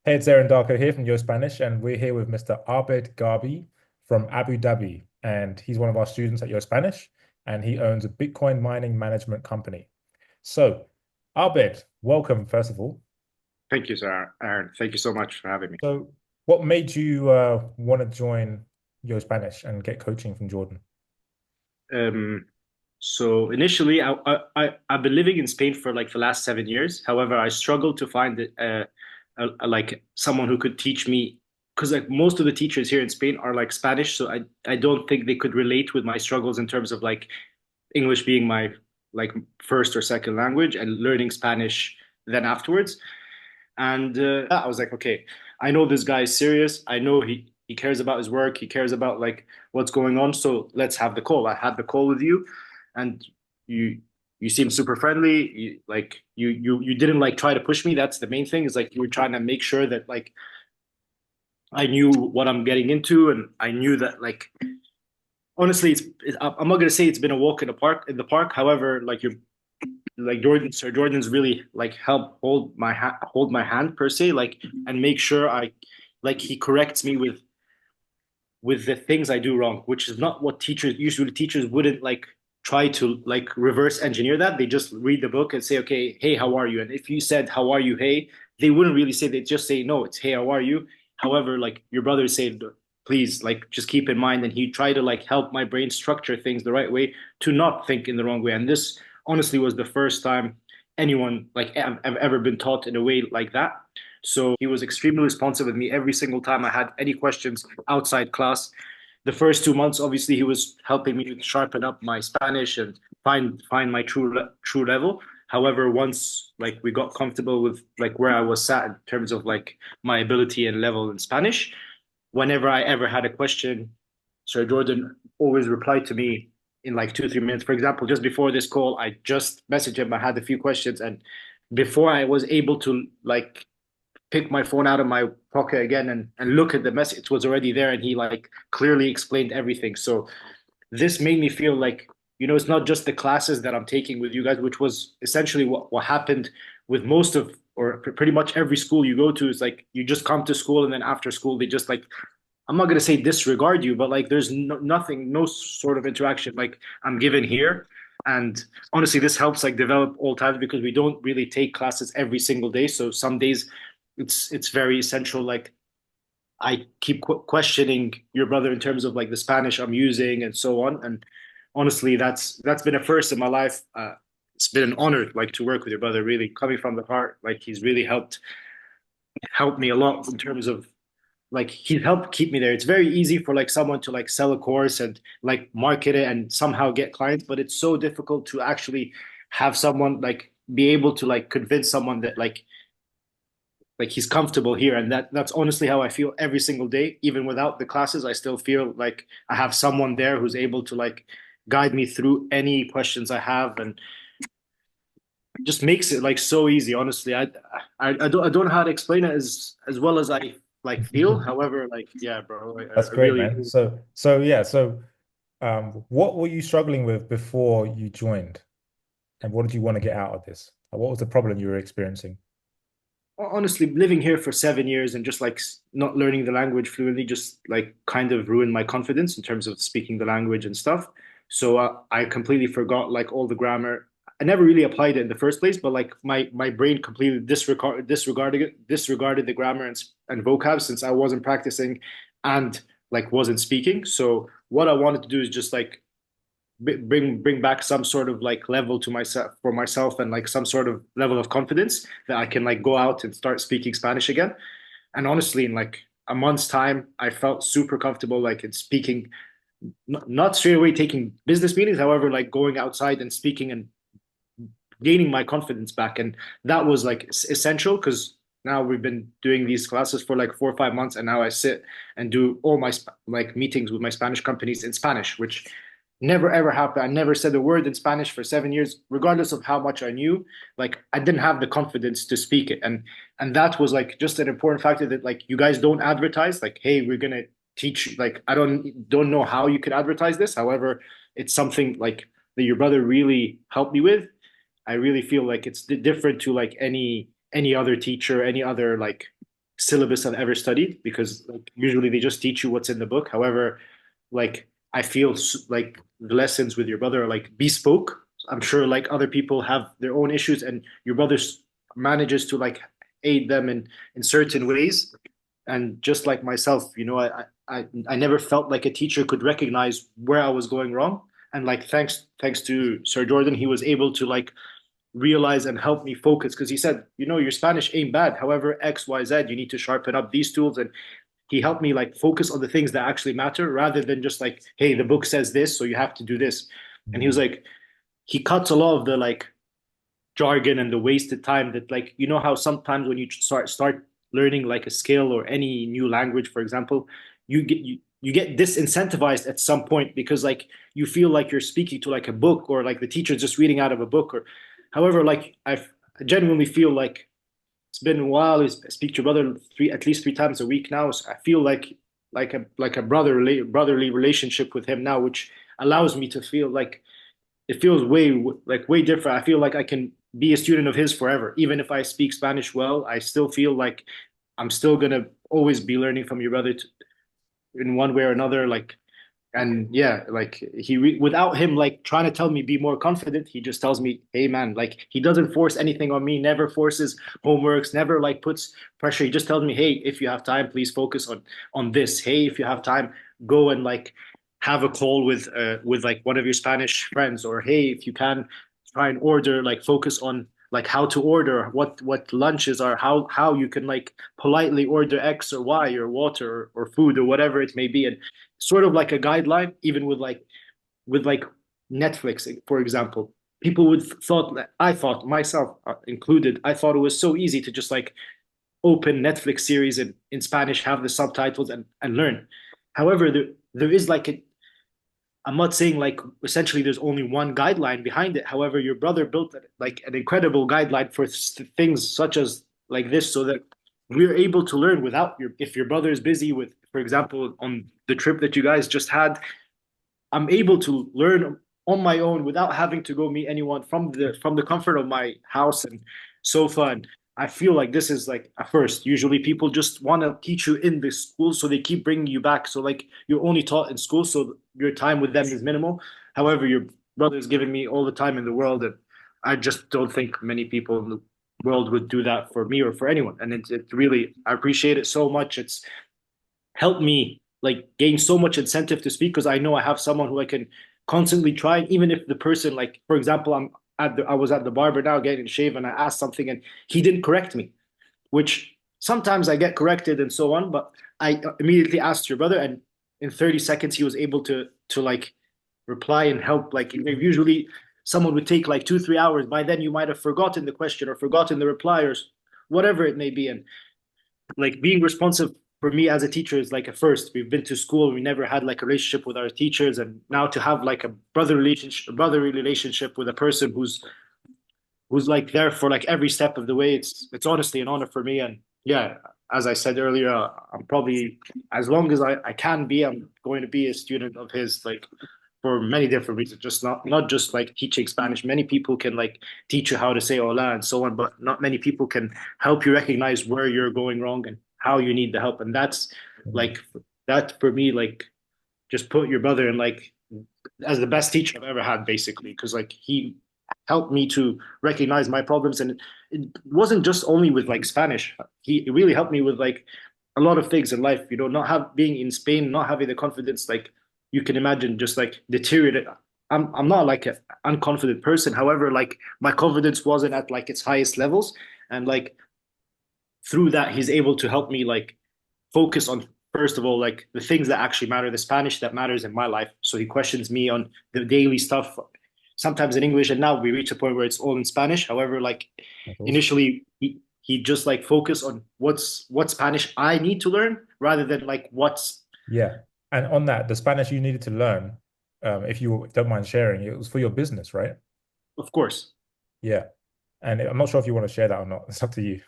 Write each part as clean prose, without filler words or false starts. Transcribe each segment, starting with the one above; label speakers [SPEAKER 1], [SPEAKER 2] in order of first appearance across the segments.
[SPEAKER 1] Hey, it's Aaron Darko here from Yo Spanish, and we're here with Mr. Abed Garbi from Abu Dhabi. And he's one of our students at Yo Spanish, and he owns a Bitcoin mining management company. So, Abed, welcome, first of all.
[SPEAKER 2] Thank you, sir, Aaron. Thank you so much for having me.
[SPEAKER 1] So, what made you want to join Yo Spanish and get coaching from Jordan?
[SPEAKER 2] Um, so initially, I've been living in Spain for like the last 7 years. However, I struggled to find like someone who could teach me because like most of the teachers here in Spain are like Spanish, so I don't think they could relate with my struggles in terms of like English being my like first or second language and learning Spanish then afterwards. And I was like, okay, I know this guy is serious. I know he cares about his work. He cares about like what's going on. So let's have the call. I had the call with you, and you you seem super friendly. You didn't like try to push me. That's the main thing. Is like you were trying to make sure that like I knew what I'm getting into, and I knew that like honestly, I'm not gonna say it's been a walk in the park. However, like you're like Sir Jordan's really like help hold my hand per se, like and make sure I like he corrects me with the things I do wrong, which is not what teachers wouldn't like try to like reverse engineer that. They just read the book and say, okay, hey, how are you? And if you said how are you, hey, they wouldn't really say, they just say no, it's hey, how are you? However, like your brother said, please like just keep in mind, and he tried to like help my brain structure things the right way to not think in the wrong way. And this honestly was the first time anyone like I've ever been taught in a way like that. So he was extremely responsive with me every single time I had any questions outside class. The first 2 months, obviously, he was helping me sharpen up my Spanish and find my true level. However, once like we got comfortable with like where I was sat in terms of like my ability and level in Spanish, whenever I ever had a question, Sir Jordan always replied to me in like 2 3 minutes. For example, just before this call, I just messaged him. I had a few questions, and before I was able to like pick my phone out of my pocket again and look at the message, it was already there, and he like clearly explained everything. So this made me feel like, it's not just the classes that I'm taking with you guys, which was essentially what happened with most of or pretty much every school you go to. Is like you just come to school, and then after school they just like, I'm not going to say disregard you, but like there's nothing, no sort of interaction like I'm given here. And honestly, this helps like develop all times because we don't really take classes every single day. So some days it's very essential. Like I keep questioning your brother in terms of like the Spanish I'm using and so on. And honestly, that's been a first in my life. It's been an honor like to work with your brother. Really coming from the heart, like he's really helped me a lot in terms of like he's helped keep me there. It's very easy for like someone to like sell a course and like market it and somehow get clients, but it's so difficult to actually have someone like be able to like convince someone that like he's comfortable here. And that's honestly how I feel every single day. Even without the classes, I still feel like I have someone there who's able to like guide me through any questions I have, and just makes it like so easy. Honestly, I don't know how to explain it as well as I like feel. However, like yeah, bro,
[SPEAKER 1] That's
[SPEAKER 2] I
[SPEAKER 1] great,
[SPEAKER 2] really
[SPEAKER 1] man. What were you struggling with before you joined, and what did you want to get out of this? What was the problem you were experiencing?
[SPEAKER 2] honestly living here for 7 years and just like not learning the language fluently just like kind of ruined my confidence in terms of speaking the language and stuff. So I completely forgot like all the grammar. I never really applied it in the first place, but like my brain completely disregarded the grammar and vocab since I wasn't practicing and like wasn't speaking. So what I wanted to do is just like bring back some sort of like level to myself for myself, and like some sort of level of confidence that I can like go out and start speaking Spanish again. And honestly, in like a month's time, I felt super comfortable like in speaking, not straight away taking business meetings, however, like going outside and speaking and gaining my confidence back. And that was like essential because now we've been doing these classes for like 4 or 5 months, and now I sit and do all my like meetings with my Spanish companies in Spanish, which never ever happened. I never said a word in Spanish for 7 years, regardless of how much I knew. Like I didn't have the confidence to speak it, and that was like just an important factor that like you guys don't advertise. Like, hey, we're gonna teach. Like I don't know how you could advertise this. However, it's something like that your brother really helped me with. I really feel like it's different to like any other teacher, any other like syllabus I've ever studied because like usually they just teach you what's in the book. However, like I feel like the lessons with your brother are like bespoke. I'm sure like other people have their own issues, and your brother manages to like aid them in certain ways. And just like myself, I never felt like a teacher could recognize where I was going wrong. And like thanks to Sir Jordan, he was able to like realize and help me focus because he said, your Spanish ain't bad. However, X, Y, Z, you need to sharpen up these tools. And he helped me like focus on the things that actually matter rather than just like, hey, the book says this, so you have to do this. And he was
[SPEAKER 1] Mm.
[SPEAKER 2] like, he cuts a lot of the like jargon and the wasted time that like how sometimes when you start learning like a skill or any new language, for example, you get disincentivized at some point because like you feel like you're speaking to like a book or like the teacher's just reading out of a book or however like I genuinely feel like it's been a while. I speak to your brother at least 3 times a week now. So I feel like a brotherly relationship with him now, which allows me to feel like it feels way different. I feel like I can be a student of his forever. Even if I speak Spanish well, I still feel like I'm still gonna always be learning from your brother in one way or another. Like, and yeah, like without him like trying to tell me be more confident, he just tells me, hey man, like he doesn't force anything on me, never forces homeworks, never like puts pressure. He just tells me, hey, if you have time, please focus on this. Hey, if you have time, go and like have a call with like one of your Spanish friends, or hey, if you can try and order, like focus on like how to order, what lunches are, how you can like politely order X or Y or water or food or whatever it may be. And sort of like a guideline, even with like Netflix, for example. People would thought I thought myself included, I thought it was so easy to just like open Netflix series in Spanish, have the subtitles and learn. However, there is like I'm not saying like essentially there's only one guideline behind it. However, your brother built like an incredible guideline for things such as like this, so that we're able to learn without if your brother is busy with, for example, on the trip that you guys just had, I'm able to learn on my own without having to go meet anyone from the comfort of my house and sofa. And I feel like this is like a first. Usually people just want to teach you in the school, so they keep bringing you back. So like you're only taught in school, so your time with them is minimal. However, your brother is giving me all the time in the world, and I just don't think many people in the world would do that for me or for anyone. And it really, I appreciate it so much. It's helped me like gain so much incentive to speak because I know I have someone who I can constantly try. Even if the person, like for example, I was at the barber now getting shaved, and I asked something and he didn't correct me, which sometimes I get corrected and so on. But I immediately asked your brother, and in 30 seconds he was able to like reply and help. Like usually someone would take like 2 3 hours. By then you might have forgotten the question or forgotten the reply or whatever it may be. And like being responsive for me as a teacher is like a first. We've been to school, we never had like a relationship with our teachers, and now to have like brotherly relationship with a person who's like there for like every step of the way, it's honestly an honor for me. And yeah, as I said earlier, I'm probably, as long as I can be, I'm going to be a student of his, like for many different reasons, just not just like teaching Spanish. Many people can like teach you how to say hola and so on, but not many people can help you recognize where you're going wrong and how you need the help. And that's
[SPEAKER 1] Mm.
[SPEAKER 2] like that for me, like just put your brother in like as the best teacher I've ever had, basically, because like he helped me to recognize my problems, and it wasn't just only with like Spanish. He really helped me with like a lot of things in life. Not have being in Spain, not having the confidence, like you can imagine, just like deteriorate. I'm not like an unconfident person. However, like my confidence wasn't at like its highest levels, and like through that, he's able to help me like focus on, first of all, like the things that actually matter, the Spanish that matters in my life. So he questions me on the daily stuff, sometimes in English, and now we reach a point where it's all in Spanish. However, like
[SPEAKER 1] That's awesome.
[SPEAKER 2] initially he just like focus on what Spanish I need to learn rather than like what's
[SPEAKER 1] Yeah. And on that, the Spanish you needed to learn, if you don't mind sharing, it was for your business, right?
[SPEAKER 2] of course.
[SPEAKER 1] Yeah. And I'm not sure if you want to share that or not. It's up to you.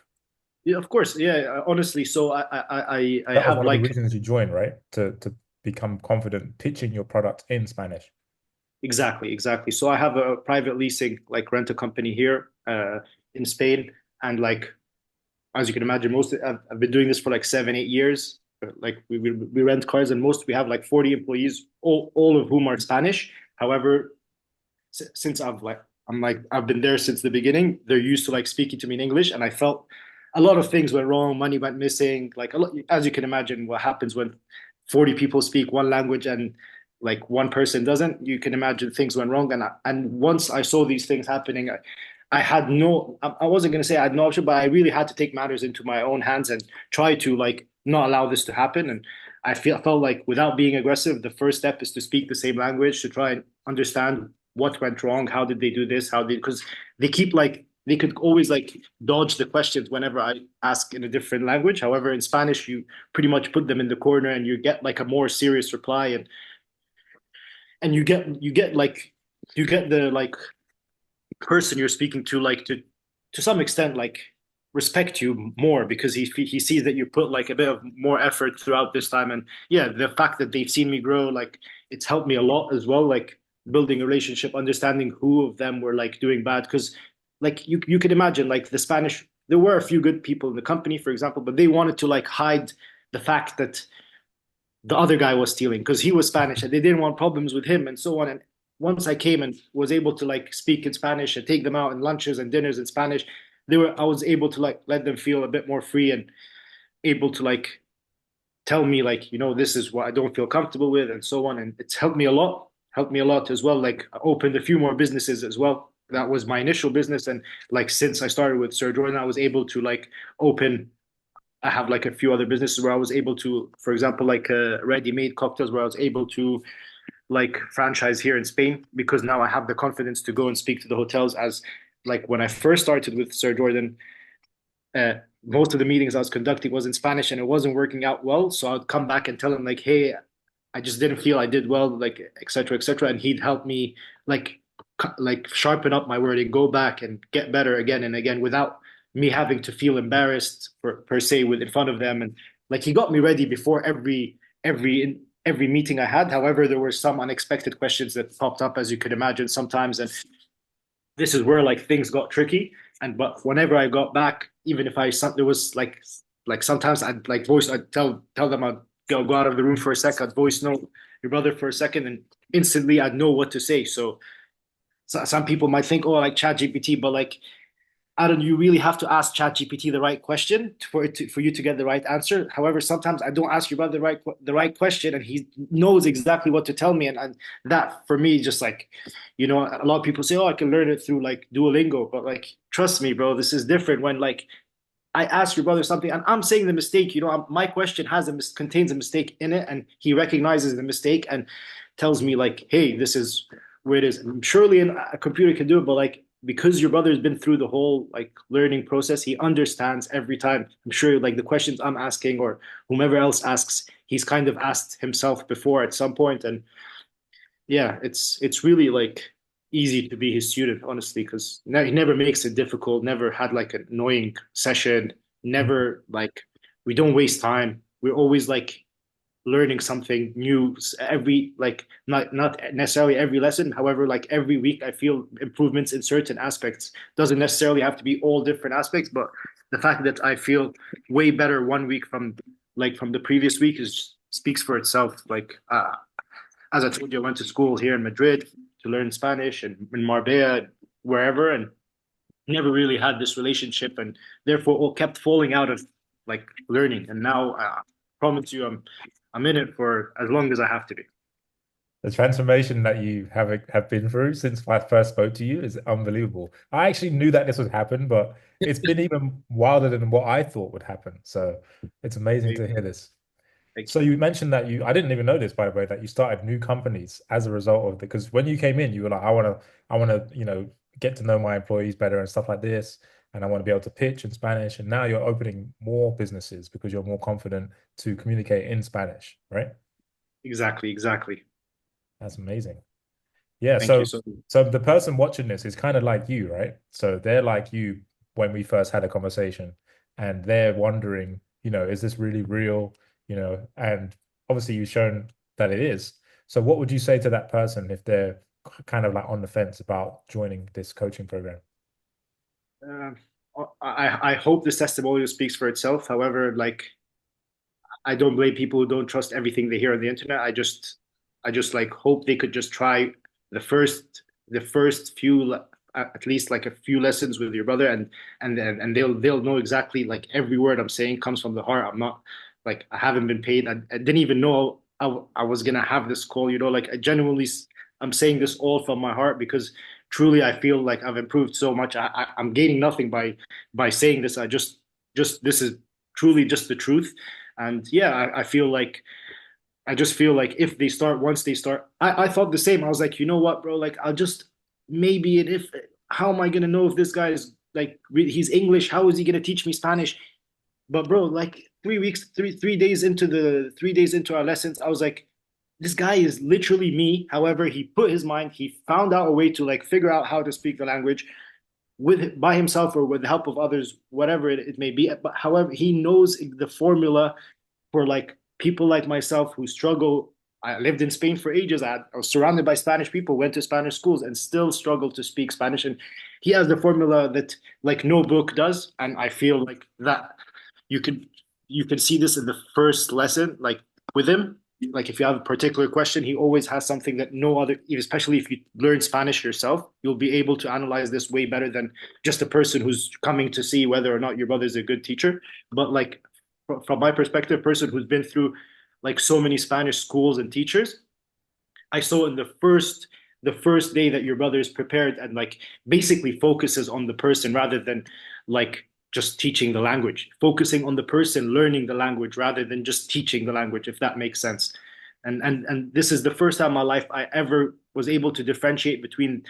[SPEAKER 2] Yeah, of course. Yeah, honestly. So I
[SPEAKER 1] That was
[SPEAKER 2] have
[SPEAKER 1] one of the
[SPEAKER 2] like
[SPEAKER 1] reasons you joined, right? To become confident pitching your product in Spanish.
[SPEAKER 2] exactly. So I have a private leasing like rental company here in Spain, and like as you can imagine, I've been doing this for like 7, 8 years. Like we rent cars, and most we have like 40 employees, all of whom are Spanish. However, since I've been there since the beginning, they're used to like speaking to me in English, and I felt a lot of things went wrong. Money went missing. Like a lot, as you can imagine, what happens when 40 people speak one language and like one person doesn't. You can imagine things went wrong, and once I saw these things happening, I had no. I wasn't gonna say I had no option, but I really had to take matters into my own hands and try to like not allow this to happen. And felt like without being aggressive, the first step is to speak the same language to try and understand what went wrong, how did they do this, how did because they keep like they could always like dodge the questions whenever I ask in a different language. However, in Spanish, you pretty much put them in the corner and you get like a more serious reply, and you get the like person you're speaking to like to some extent like respect you more because he sees that you put like a bit of more effort throughout this time. And yeah, the fact that they've seen me grow, like it's helped me a lot as well, like building a relationship, understanding who of them were like doing bad. Because like you could imagine like the Spanish, there were a few good people in the company, for example, but they wanted to like hide the fact that the other guy was stealing because he was Spanish and they didn't want problems with him and so on. And once I came and was able to like speak in Spanish and take them out in lunches and dinners in Spanish, I was able to like let them feel a bit more free and able to like tell me like, this is what I don't feel comfortable with and so on. And it's helped me a lot as well. Like I opened a few more businesses as well. That was my initial business. And like since I started with Sir Jordan, I was able to like open I have like a few other businesses where I was able to, for example, like ready-made cocktails where I was able to like franchise here in Spain because now I have the confidence to go and speak to the hotels as like when I first started with Sir Jordan, uh, most of the meetings I was conducting was in Spanish and it wasn't working out well. So I'd come back and tell him like, hey, I just didn't feel I did well, like et cetera, et cetera. And he'd help me like sharpen up my wording, go back and get better again and again without me having to feel embarrassed per se with in front of them. And like he got me ready before every meeting I had. However, there were some unexpected questions that popped up, as you could imagine, sometimes, and this is where like things got tricky. And but whenever I got back, even if there was like sometimes I'd tell them I'd go out of the room for a sec, I'd voice note your brother for a second, and instantly I'd know what to say. So some people might think, oh, like Chat GPT, but like I don't. You really have to ask ChatGPT the right question for you to get the right answer. However, sometimes I don't ask your brother the right question, and he knows exactly what to tell me, and that for me just like, a lot of people say, oh, I can learn it through like Duolingo, but like trust me, bro, this is different when like I ask your brother something and I'm saying the mistake. My question contains a mistake in it, and he recognizes the mistake and tells me like, hey, this is where it is. And surely a computer can do it, but like because your brother's been through the whole like learning process, he understands every time. I'm sure like the questions I'm asking or whomever else asks, he's kind of asked himself before at some point. And yeah, it's really like easy to be his student, honestly, because he never makes it difficult, never had like an annoying session, never like we don't waste time. We're always like learning something new every like not necessarily every lesson. However, like every week I feel improvements in certain aspects. Doesn't necessarily have to be all different aspects, but the fact that I feel way better one week from the previous week is speaks for itself. Like as I told you, I went to school here in Madrid to learn Spanish and in Marbella, wherever, and never really had this relationship, and therefore all kept falling out of like learning. And now, I promise you, I'm in it for as long as I have to be.
[SPEAKER 1] The transformation that you have been through since I first spoke to you is unbelievable. I actually knew that this would happen, but it's been even wilder than what I thought would happen. So it's amazing to hear this.
[SPEAKER 2] Thank
[SPEAKER 1] So
[SPEAKER 2] you.
[SPEAKER 1] you mentioned that I didn't even know this, by the way, that you started new companies as a result of because when you came in, you were like, I want to, get to know my employees better and stuff like this. And I want to be able to pitch in Spanish. And now you're opening more businesses because you're more confident to communicate in Spanish, right?
[SPEAKER 2] Exactly, exactly.
[SPEAKER 1] That's amazing. Yeah.
[SPEAKER 2] Thank you
[SPEAKER 1] So,
[SPEAKER 2] so
[SPEAKER 1] so the person watching this is kind of like you, right? So they're like you when we first had a conversation and they're wondering, is this really real? And obviously you've shown that it is. So what would you say to that person if they're kind of like on the fence about joining this coaching program?
[SPEAKER 2] much. I hope this testimonial speaks for itself. However, like I don't blame people who don't trust everything they hear on the internet. I just like hope they could just try the first few at least like a few lessons with your brother, and they'll know exactly like every word I'm saying comes from the heart. I'm not like I haven't been paid. I didn't even know I was gonna have this call. Like I genuinely I'm saying this all from my heart because truly I feel like I've improved so much. I'm gaining nothing by saying this. I just this is truly just the truth. And yeah, I just feel like if they start once they start, I thought the same. I was like, you know what, bro? Like I'll just maybe it if how am I gonna know if this guy is like he's English? How is he gonna teach me Spanish? But bro, like 3 weeks, 3 days into our lessons, I was like, this guy is literally me. However, he put his mind, he found out a way to like figure out how to speak the language with by himself or with the help of others, whatever it may be. But however, he knows the formula for like people like myself who struggle. I lived in Spain for ages. I was surrounded by Spanish people, went to Spanish schools, and still struggle to speak Spanish. And he has the formula that like no book does. And I feel like that you could you can see this in the first lesson, like with him. Like if you have a particular question, he always has something that no other, especially if you learn Spanish yourself, you'll be able to analyze this way better than just a person who's coming to see whether or not your brother's a good teacher. But like from my perspective, person who's been through like so many Spanish schools and teachers, I saw in the first day that your brother is prepared and like basically focuses on the person rather than like just teaching the language, focusing on the person learning the language rather than just teaching the language, if that makes sense. And this is the first time in my life I ever was able to differentiate between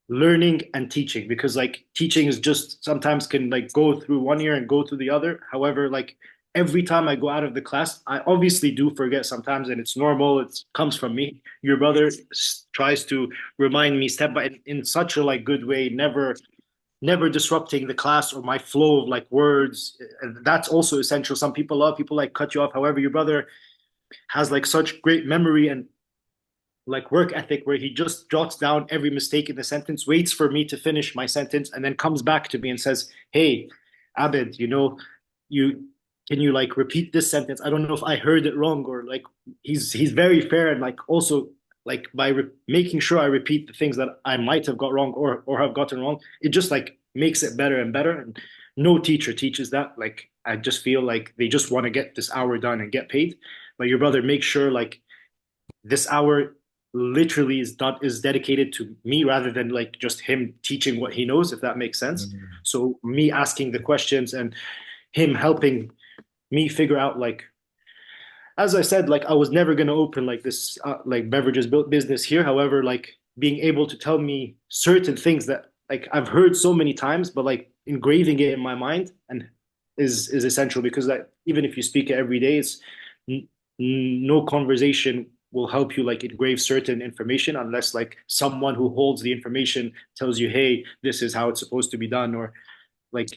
[SPEAKER 2] learning and teaching, because like teaching is just sometimes can like go through one ear and go through the other. However, like every time I go out of the class, I obviously do forget sometimes, and it's normal. It comes from me. Your brother tries to remind me step by in such a like good way, never disrupting the class or my flow of like words. And that's also essential. Some people love people like cut you off. However, your brother has like such great memory and like work ethic where he just jots down every mistake in the sentence, waits for me to finish my sentence, and then comes back to me and says, "Hey, Abed, you can you like repeat this sentence? I don't know if I heard it wrong." Or like he's very fair and like also like by making sure I repeat the things that I might have got wrong or have gotten wrong, it just like makes it better and better. And no teacher teaches that. Like I just feel like they just want to get this hour done and get paid. But your brother makes sure like this hour literally is dedicated to me rather than like just him teaching what he knows, if that makes sense.
[SPEAKER 1] Mm.
[SPEAKER 2] So me asking the questions and him helping me figure out like, as I said, like I was never going to open like this like beverages built business here. However, like being able to tell me certain things that like I've heard so many times, but like engraving it in my mind and is essential, because like even if you speak it every day, it's no conversation will help you like engrave certain information unless like someone who holds the information tells you, hey, this is how it's supposed to be done, or like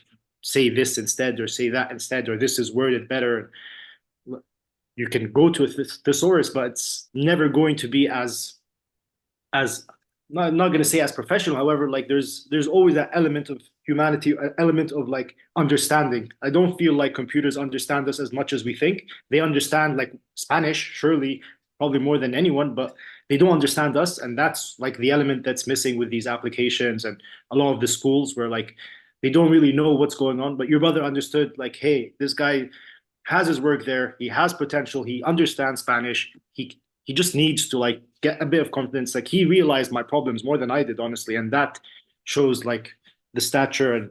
[SPEAKER 2] say this instead or say that instead, or this is worded better. You can go to a thesaurus, but it's never going to be as not going to say as professional. However, like there's always that element of humanity, an element of like understanding. I don't feel like computers understand us as much as we think. They understand like Spanish, surely, probably more than anyone, but they don't understand us. And that's like the element that's missing with these applications and a lot of the schools where like they don't really know what's going on. But your brother understood like, hey, this guy has his work there. He has potential. He understands Spanish. He just needs to like get a bit of confidence. Like he realized my problems more than I did, honestly, and that shows like the stature and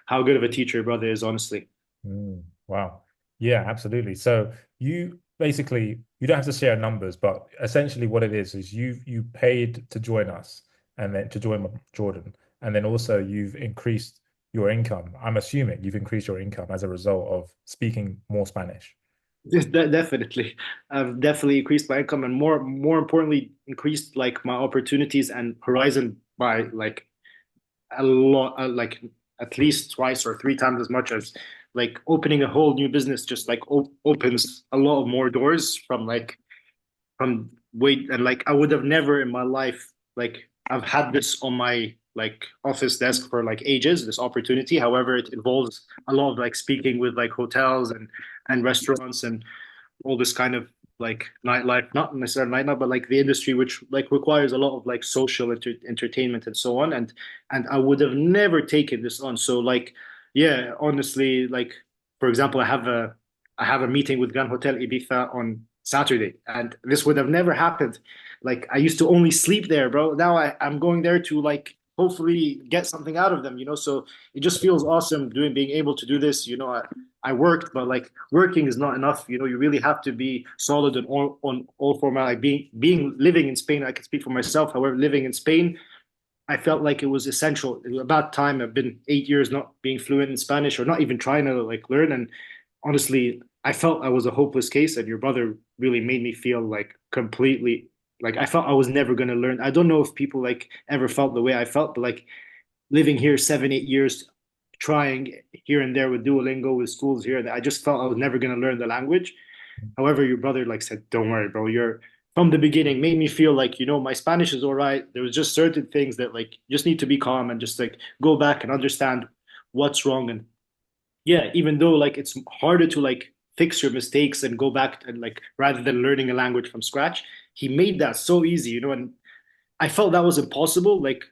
[SPEAKER 2] how good of a teacher your brother is, honestly.
[SPEAKER 1] Mm, wow. Yeah, absolutely. So you basically you don't have to share numbers, but essentially what it is you paid to join us and then to join Jordan, and then also you've increased your income. I'm assuming you've increased your income as a result of speaking more Spanish.
[SPEAKER 2] Definitely, I've definitely increased my income and more importantly, increased like my opportunities and horizon by like a lot, like at least twice or three times as much. As like opening a whole new business just like opens a lot of more doors from wait, and like I would have never in my life like I've had this on my like office desk for like ages, this opportunity. However, it involves a lot of like speaking with like hotels and restaurants and all this kind of like nightlife, not necessarily nightlife, but like the industry which like requires a lot of like social entertainment and so on. And I would have never taken this on. So like, yeah, honestly, like for example, I have a meeting with Grand Hotel Ibiza on Saturday, and this would have never happened. Like I used to only sleep there, bro. Now I'm going there to like hopefully get something out of them, you know. So it just feels awesome being able to do this. You know, I worked, but like working is not enough. You know, you really have to be solid on all format. Like being living in Spain, I can speak for myself. However, living in Spain, I felt like it was essential. It was about time. I've been 8 years not being fluent in Spanish or not even trying to like learn. And honestly, I felt I was a hopeless case. And your brother really made me feel like completely like I felt I was never gonna learn. I don't know if people like ever felt the way I felt, but like living here 7, 8 years, trying here and there with Duolingo, with schools here, I just felt I was never gonna learn the language. However, your brother like said, "Don't worry, bro. You're from the beginning." Made me feel like my Spanish is all right. There was just certain things that like just need to be calm and just like go back and understand what's wrong. And yeah, even though like it's harder to like fix your mistakes and go back and like rather than learning a language from scratch, he made that so easy. And I felt that was impossible. Like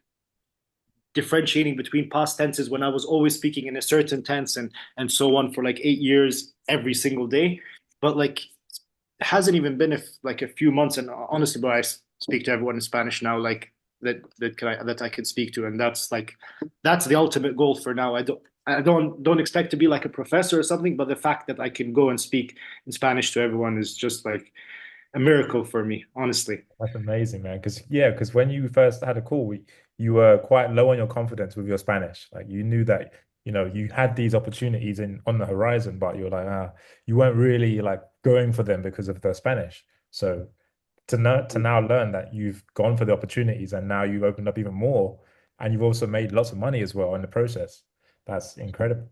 [SPEAKER 2] differentiating between past tenses when I was always speaking in a certain tense and so on for like 8 years every single day. But like it hasn't even been like a few months, and honestly, bro, I speak to everyone in Spanish now, like that I can speak to, and that's the ultimate goal for now. I don't expect to be like a professor or something, but the fact that I can go and speak in Spanish to everyone is just like a miracle for me, honestly.
[SPEAKER 1] That's amazing, man. Because when you first had a call, you were quite low on your confidence with your Spanish. Like you knew that, you had these opportunities on the horizon, but you were like, you weren't really like going for them because of the Spanish. So to now learn that you've gone for the opportunities and now you've opened up even more, and you've also made lots of money as well in the process. That's incredible.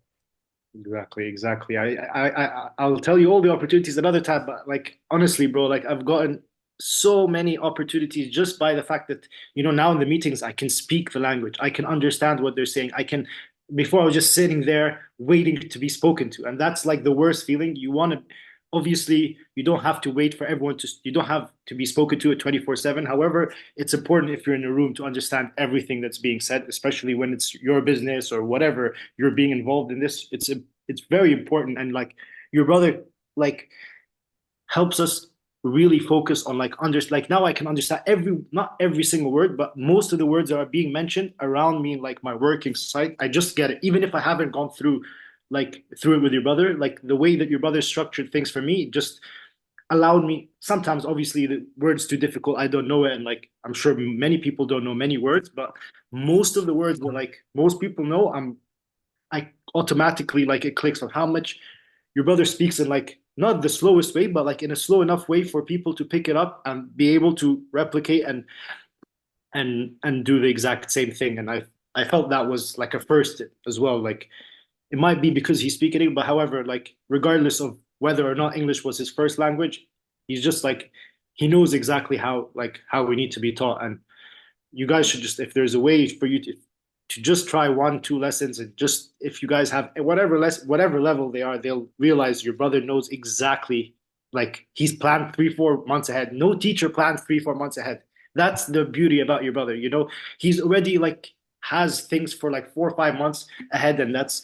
[SPEAKER 2] Exactly, exactly. I'll tell you all the opportunities another time, but like honestly, bro, like I've gotten so many opportunities just by the fact that, now in the meetings I can speak the language. I can understand what they're saying. I can before I was just sitting there waiting to be spoken to. And that's like the worst feeling. You want to obviously you don't have to wait for everyone to you don't have to be spoken to at 24/7. However, it's important if you're in a room to understand everything that's being said, especially when it's your business or whatever you're being involved in this. It's very important. And like your brother like helps us really focus on like now I can understand not every single word, but most of the words that are being mentioned around me in like my working site. I just get it, even if I haven't gone through it with your brother. Like the way that your brother structured things for me just allowed me. Sometimes obviously the words too difficult, I don't know it, and like I'm sure many people don't know many words, but most of the words that like most people know, I automatically like it clicks on how much your brother speaks in like not the slowest way, but like in a slow enough way for people to pick it up and be able to replicate and do the exact same thing. And I felt that was like a first as well. Like it might be because he's speaking it, but however, like regardless of whether or not English was his first language, he's just like he knows exactly how we need to be taught. And you guys should just, if there's a way for you to just try 1, 2 lessons, and just if you guys have whatever level they are, they'll realize your brother knows exactly, like he's planned 3, 4 months ahead. No teacher plans 3, 4 months ahead. That's the beauty about your brother. He's already like has things for like 4 or 5 months ahead, and that's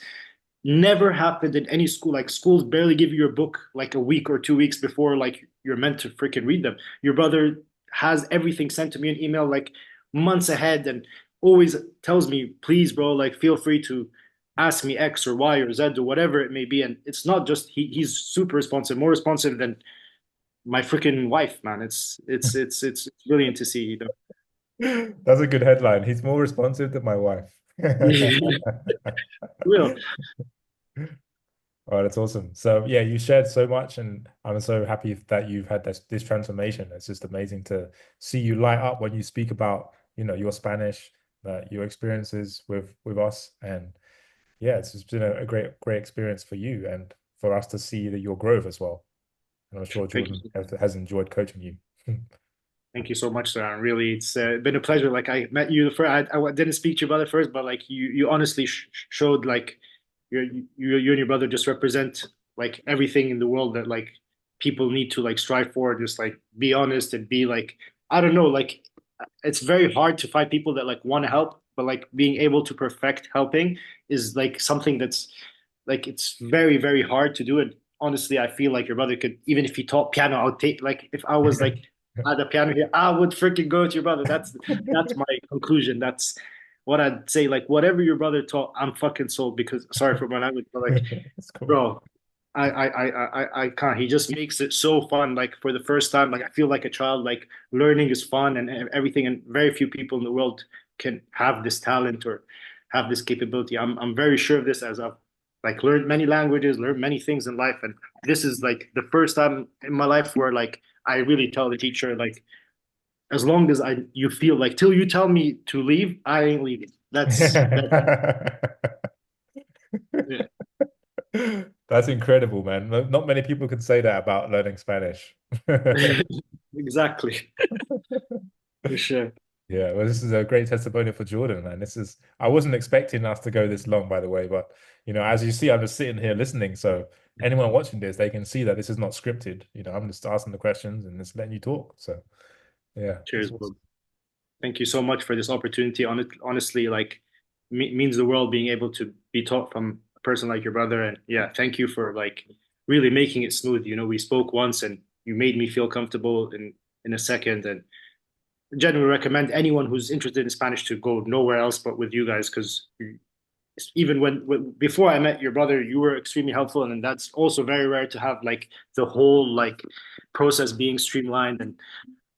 [SPEAKER 2] never happened in any school. Like schools barely give you your book like a week or 2 weeks before like you're meant to freaking read them. Your brother has everything sent to me in email like months ahead, and always tells me, please, bro, like feel free to ask me X or Y or Z or whatever it may be. And it's not just he's super responsive, more responsive than my freaking wife, man. It's brilliant to see.
[SPEAKER 1] That's a good headline. He's more responsive than my wife.
[SPEAKER 2] Real.
[SPEAKER 1] Oh, that's awesome. So yeah, you shared so much, and I'm so happy that you've had this transformation. It's just amazing to see you light up when you speak about, your Spanish, your experiences with us. And yeah, it's just been a great experience for you and for us to see your growth as well. And I'm sure
[SPEAKER 2] Thank
[SPEAKER 1] Jordan
[SPEAKER 2] you.
[SPEAKER 1] has enjoyed coaching you.
[SPEAKER 2] Thank you so much, sir. And really, it's been a pleasure. Like I met you the first, I didn't speak to your brother first, but like you honestly sh showed like you and your brother just represent like everything in the world that like people need to like strive for. Just like be honest and be like I don't know, like it's very hard to find people that like want to help, but like being able to perfect helping is like something that's like it's very very hard to do. And honestly, I feel like your brother could even if he taught piano, I would take like if I was like at the piano here, I would freaking go to your brother. That's my conclusion. That's what I'd say. Like whatever your brother taught, I'm fucking sold. Because sorry for my language, but like,
[SPEAKER 1] It's cool.
[SPEAKER 2] bro, I can't. He just makes it so fun. Like for the first time, like I feel like a child. Like learning is fun and everything. And very few people in the world can have this talent or have this capability. I'm very sure of this as I've like learned many languages, learned many things in life, and this is like the first time in my life where like I really tell the teacher like as long as I you feel like till you tell me to leave, I ain't leaving. That's yeah.
[SPEAKER 1] That's incredible, man. Not many people can say that about learning Spanish.
[SPEAKER 2] Exactly. For sure.
[SPEAKER 1] Yeah, well, this is a great testimonial for Jordan, man. I wasn't expecting us to go this long, by the way, but as you see, I'm just sitting here listening. So anyone watching this, they can see that this is not scripted. I'm just asking the questions and just letting you talk. So yeah,
[SPEAKER 2] Cheers,
[SPEAKER 1] it's
[SPEAKER 2] bro.
[SPEAKER 1] awesome.
[SPEAKER 2] Thank you so much for this opportunity. Honestly, like means the world being able to be taught from a person like your brother. And yeah, thank you for like really making it smooth. We spoke once and you made me feel comfortable in a second. And generally recommend anyone who's interested in Spanish to go nowhere else but with you guys because even when before I met your brother, you were extremely helpful, and that's also very rare to have like the whole like process being streamlined and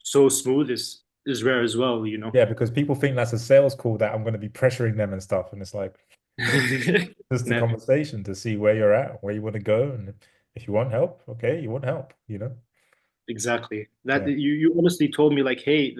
[SPEAKER 2] so smooth is rare as well, you know.
[SPEAKER 1] Yeah, because people think that's a sales call that I'm going to be pressuring them and stuff. And it's like just a
[SPEAKER 2] Never.
[SPEAKER 1] conversation to see where you're at, where you want to go. And if you want help, okay, you want help.
[SPEAKER 2] Exactly. That
[SPEAKER 1] Yeah.
[SPEAKER 2] you honestly told me like, hey,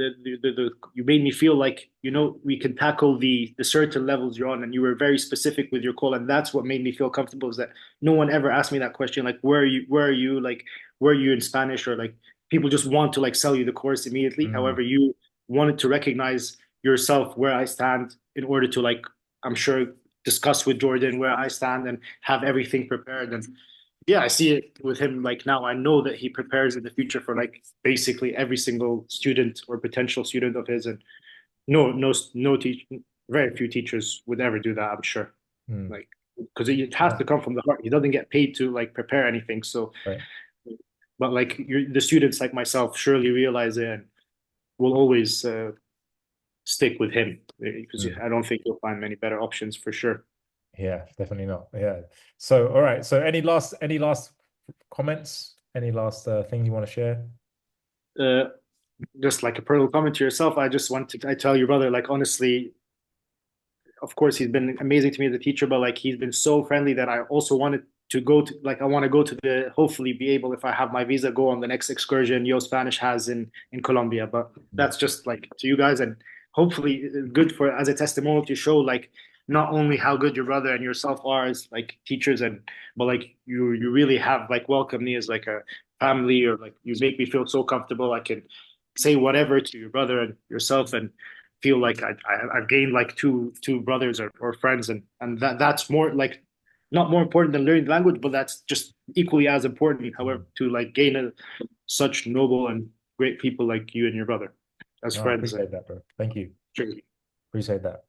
[SPEAKER 2] you made me feel like we can tackle the certain levels you're on, and you were very specific with your call, and that's what made me feel comfortable. Is that no one ever asked me that question, like, where are you, like, where are you in Spanish, or like people just want to like sell you the course immediately.
[SPEAKER 1] Mm,
[SPEAKER 2] However, you wanted to recognize yourself where I stand in order to like, I'm sure, discuss with Jordan where I stand and have everything prepared and yeah, I see it with him like now. I know that he prepares in the future for like basically every single student or potential student of his, and no teach, very few teachers would ever do that. I'm sure,
[SPEAKER 1] mm.
[SPEAKER 2] like because it has
[SPEAKER 1] Yeah,
[SPEAKER 2] to come from the heart. He doesn't get paid to like prepare anything. So,
[SPEAKER 1] right.
[SPEAKER 2] but like the students like myself surely realize it and will always stick with him because
[SPEAKER 1] Mm.
[SPEAKER 2] I don't think you'll find many better options for sure.
[SPEAKER 1] Yeah, definitely not. Yeah. So, all right. So, any last comments? Any last thing you want to share?
[SPEAKER 2] Uh, just like a personal comment to yourself, I just want to I tell your brother like honestly of course he's been amazing to me as a teacher, but like he's been so friendly that I also wanted to go to like I want to go to the hopefully be able if I have my visa go on the next excursion Yo Spanish has in Colombia. But
[SPEAKER 1] Mm.
[SPEAKER 2] that's just like to you guys and hopefully good for as a testimonial to show like not only how good your brother and yourself are as like teachers and but like you really have like welcomed me as like a family or like you make me feel so comfortable I can say whatever to your brother and yourself and feel like I've gained like two brothers or friends and that's more like not more important than learning the language, but that's just equally as important.
[SPEAKER 1] Mm.
[SPEAKER 2] However, to like gain such noble and great people like you and your brother as
[SPEAKER 1] No, I
[SPEAKER 2] friends.
[SPEAKER 1] appreciate that, bro. Thank you.
[SPEAKER 2] Sure.
[SPEAKER 1] Appreciate that.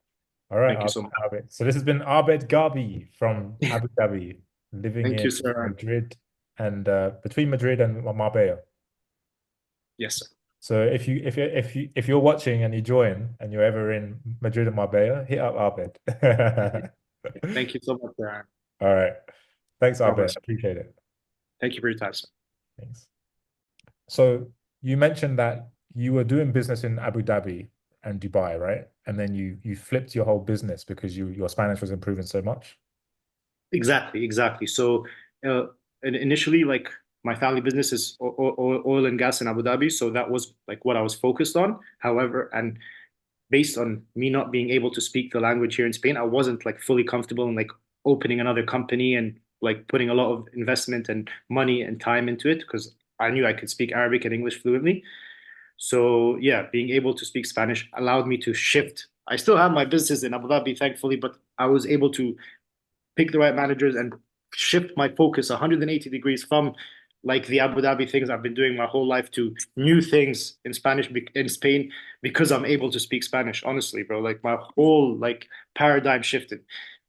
[SPEAKER 1] All right,
[SPEAKER 2] Thank you so much.
[SPEAKER 1] Abed. So this has been Abed Gabi from Abu Dhabi, living
[SPEAKER 2] Thank
[SPEAKER 1] in
[SPEAKER 2] you, sir.
[SPEAKER 1] Madrid and between Madrid and Marbella.
[SPEAKER 2] Yes, sir.
[SPEAKER 1] So if you're watching and you join and you're ever in Madrid and Marbella, hit up Abed.
[SPEAKER 2] Thank you so much, sir.
[SPEAKER 1] All right. Thanks,
[SPEAKER 2] God
[SPEAKER 1] Abed.
[SPEAKER 2] bless.
[SPEAKER 1] Appreciate it.
[SPEAKER 2] Thank you for your time, sir.
[SPEAKER 1] Thanks. So you mentioned that you were doing business in Abu Dhabi and Dubai, right? And then you flipped your whole business because your Spanish was improving so much.
[SPEAKER 2] Exactly, exactly. So, initially, like my family business is oil and gas in Abu Dhabi, so that was like what I was focused on. However, and based on me not being able to speak the language here in Spain, I wasn't like fully comfortable in like opening another company and like putting a lot of investment and money and time into it because I knew I could speak Arabic and English fluently. So yeah, being able to speak Spanish allowed me to shift. I still have my business in Abu Dhabi, thankfully, but I was able to pick the right managers and shift my focus 180 degrees from like the Abu Dhabi things I've been doing my whole life to new things in Spanish in Spain because I'm able to speak Spanish. Honestly, bro, like my whole like paradigm shifted,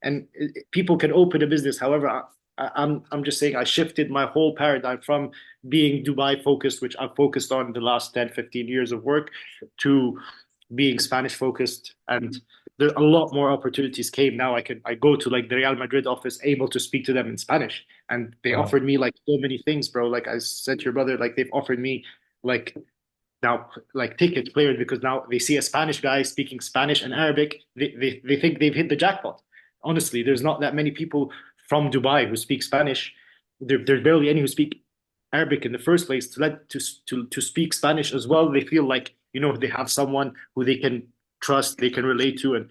[SPEAKER 2] and people can open a business. However, I'm just saying I shifted my whole paradigm from being Dubai focused, which I've focused on the last 10, 15 years of work, to being Spanish focused, and there a lot more opportunities came. Now I go to like the Real Madrid office, able to speak to them in Spanish, and they
[SPEAKER 1] Wow.
[SPEAKER 2] offered me like so many things, bro. Like I said to your brother, like they've offered me like now like ticket players because now they see a Spanish guy speaking Spanish and Arabic, they think they've hit the jackpot. Honestly, there's not that many people from Dubai who speak Spanish. There's barely any who speak Arabic in the first place. To speak Spanish as well, they feel like they have someone who they can trust, they can relate to, and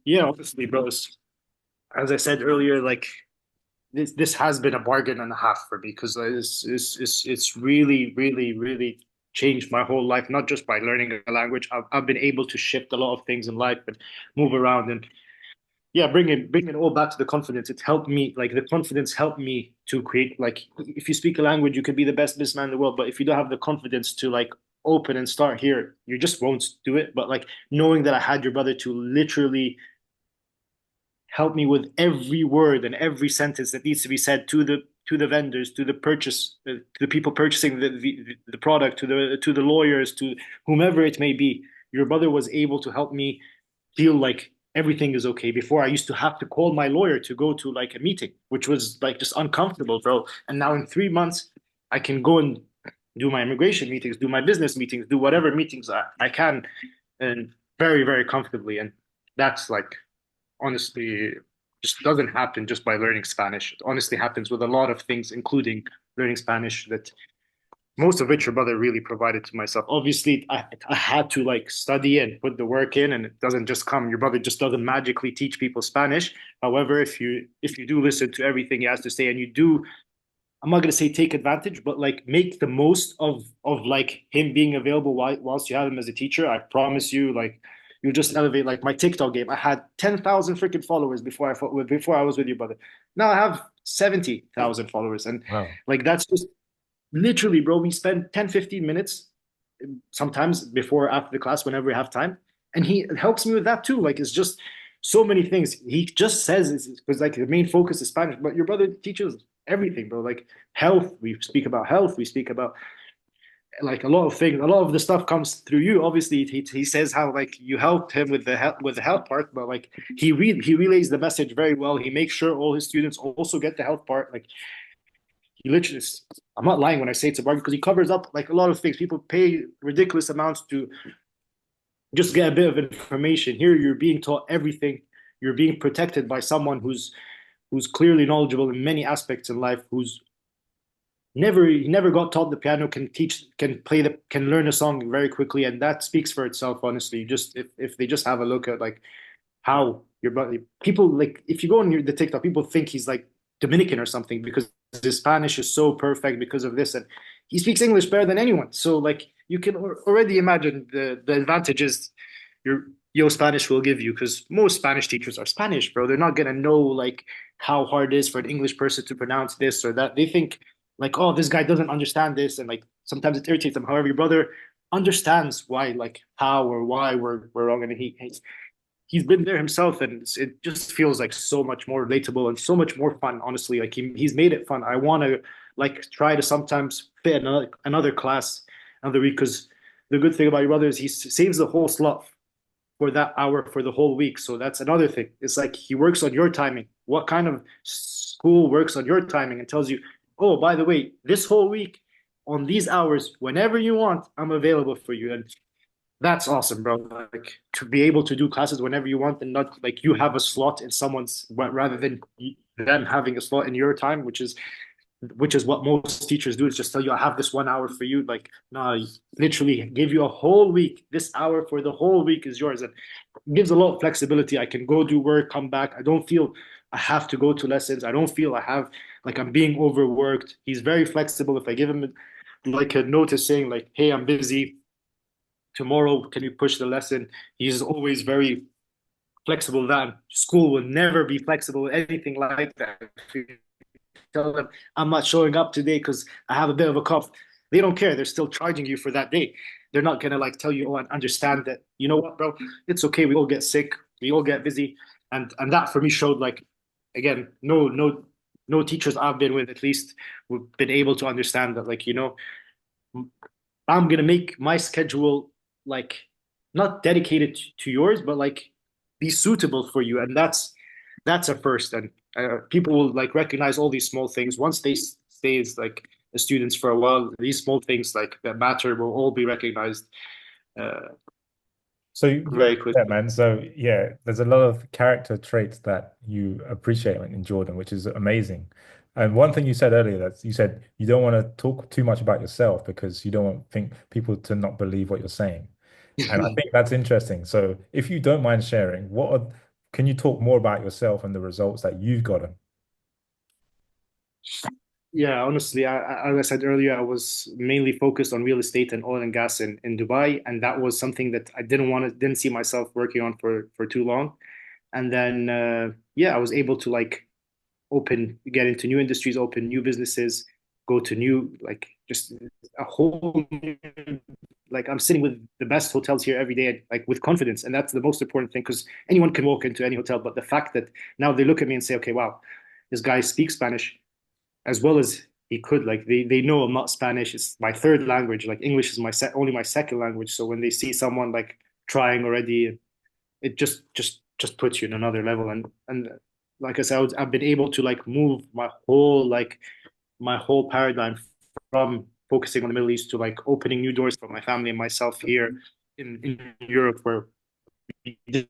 [SPEAKER 2] yeah, obviously, bro. As I said earlier, like this has been a bargain and a half for me because it's really really changed my whole life. Not just by learning a language, I've been able to shift a lot of things in life and move around and yeah, bring it all back to the confidence. It helped me, like the confidence helped me to create, like if you speak a language, you could be the best businessman in the world, but if you don't have the confidence to like open and start here, you just won't do it. But like knowing that I had your brother to literally help me with every word and every sentence that needs to be said to the vendors, to the people purchasing the product, to the lawyers, to whomever it may be. Your brother was able to help me feel like everything is okay. Before I used to have to call my lawyer to go to like a meeting, which was like just uncomfortable, bro. And now in 3 months, I can go and do my immigration meetings, do my business meetings, do whatever meetings I can, and very, very comfortably. And that's like honestly just doesn't happen just by learning Spanish. It honestly happens with a lot of things, including learning Spanish, that most of which your brother really provided to myself. Obviously, I had to like study and put the work in, and it doesn't just come. Your brother just doesn't magically teach people Spanish. However, if you do listen to everything he has to say, and you do, I'm not gonna say take advantage, but like make the most of like him being available whilst you have him as a teacher. I promise you, like you just elevate. Like my TikTok game, I had 10,000 freaking followers before I was with you, brother. Now I have 70,000 followers, and
[SPEAKER 1] Wow.
[SPEAKER 2] like that's just literally, bro. We spend 10, 15 minutes sometimes before or after the class whenever we have time, and he helps me with that too. Like it's just so many things he just says because like the main focus is Spanish, but your brother teaches everything, bro. Like health, we speak about health, we speak about like a lot of things. A lot of the stuff comes through you. Obviously, he says how like you helped him with the health part, but like he relays the message very well. He makes sure all his students also get the health part. Like he literally, I'm not lying when I say it's a bargain because he covers up like a lot of things. People pay ridiculous amounts to just get a bit of information. Here, you're being taught everything. You're being protected by someone who's clearly knowledgeable in many aspects in life, who's never got taught the piano, can learn a song very quickly, and that speaks for itself. Honestly, just if they just have a look at like how your brother, people like if you go on the TikTok, people think he's like Dominican or something because his Spanish is so perfect because of this, and he speaks English better than anyone. So like you can already imagine the advantages your Spanish will give you because most Spanish teachers are Spanish, bro. They're not gonna know like how hard it is for an English person to pronounce this or that. They think like, oh, this guy doesn't understand this, and like sometimes it irritates them. However, your brother understands why, like how or why we're wrong, and he's been there himself, and it just feels like so much more relatable and so much more fun. Honestly, like he's made it fun. I want to like try to sometimes fit another class another week because the good thing about your brother is he saves the whole slot for that hour for the whole week. So that's another thing. It's like he works on your timing. What kind of school works on your timing and tells you, oh, by the way, this whole week on these hours, whenever you want, I'm available for you. And that's awesome, bro. Like to be able to do classes whenever you want and not like you have a slot in someone's rather than them having a slot in your time, which is what most teachers do is just tell you I have this 1 hour for you. Like no, literally give you a whole week. This hour for the whole week is yours, and it gives a lot of flexibility. I can go do work, come back. I don't feel I have to go to lessons. I don't feel I have like I'm being overworked. He's very flexible. If I give him like a notice saying like, hey, I'm busy, tomorrow, can you push the lesson? He's always very flexible with that. School will never be flexible with anything like that. If you tell them I'm not showing up today because I have a bit of a cough, they don't care. They're still charging you for that day. They're not gonna like tell you, oh, and understand that, you know what, bro, it's okay. We all get sick, we all get busy. And that for me showed like, again, no teachers I've been with, at least, we've been able to understand that, like, I'm gonna make my schedule like not dedicated to yours, but like be suitable for you, and that's a first. And people will like recognize all these small things once they stay as like as students for a while. These small things like that matter will all be recognized uh,
[SPEAKER 1] So
[SPEAKER 2] very
[SPEAKER 1] yeah,
[SPEAKER 2] quickly.
[SPEAKER 1] man. So yeah, there's a lot of character traits that you appreciate in Jordan, which is amazing. And one thing you said earlier, that you said you don't want to talk too much about yourself because you don't want think people to not believe what you're saying. And I think that's interesting. So if you don't mind sharing, can you talk more about yourself and the results that you've gotten?
[SPEAKER 2] Yeah, honestly, as I said earlier, I was mainly focused on real estate and oil and gas in Dubai, and that was something that I didn't see myself working on for too long. And then yeah, I was able to like get into new industries, open new businesses, go to new, like, just a whole new, like, I'm sitting with the best hotels here every day, like with confidence. And that's the most important thing, because anyone can walk into any hotel. But the fact that now they look at me and say, okay, wow, this guy speaks Spanish as well as he could. Like, they know I'm not Spanish. It's my third language. Like, English is only my second language. So when they see someone like trying already, it just puts you in another level. And like I said, I've been able to like move my whole paradigm from focusing on the Middle East to like opening new doors for my family and myself here in Europe, where we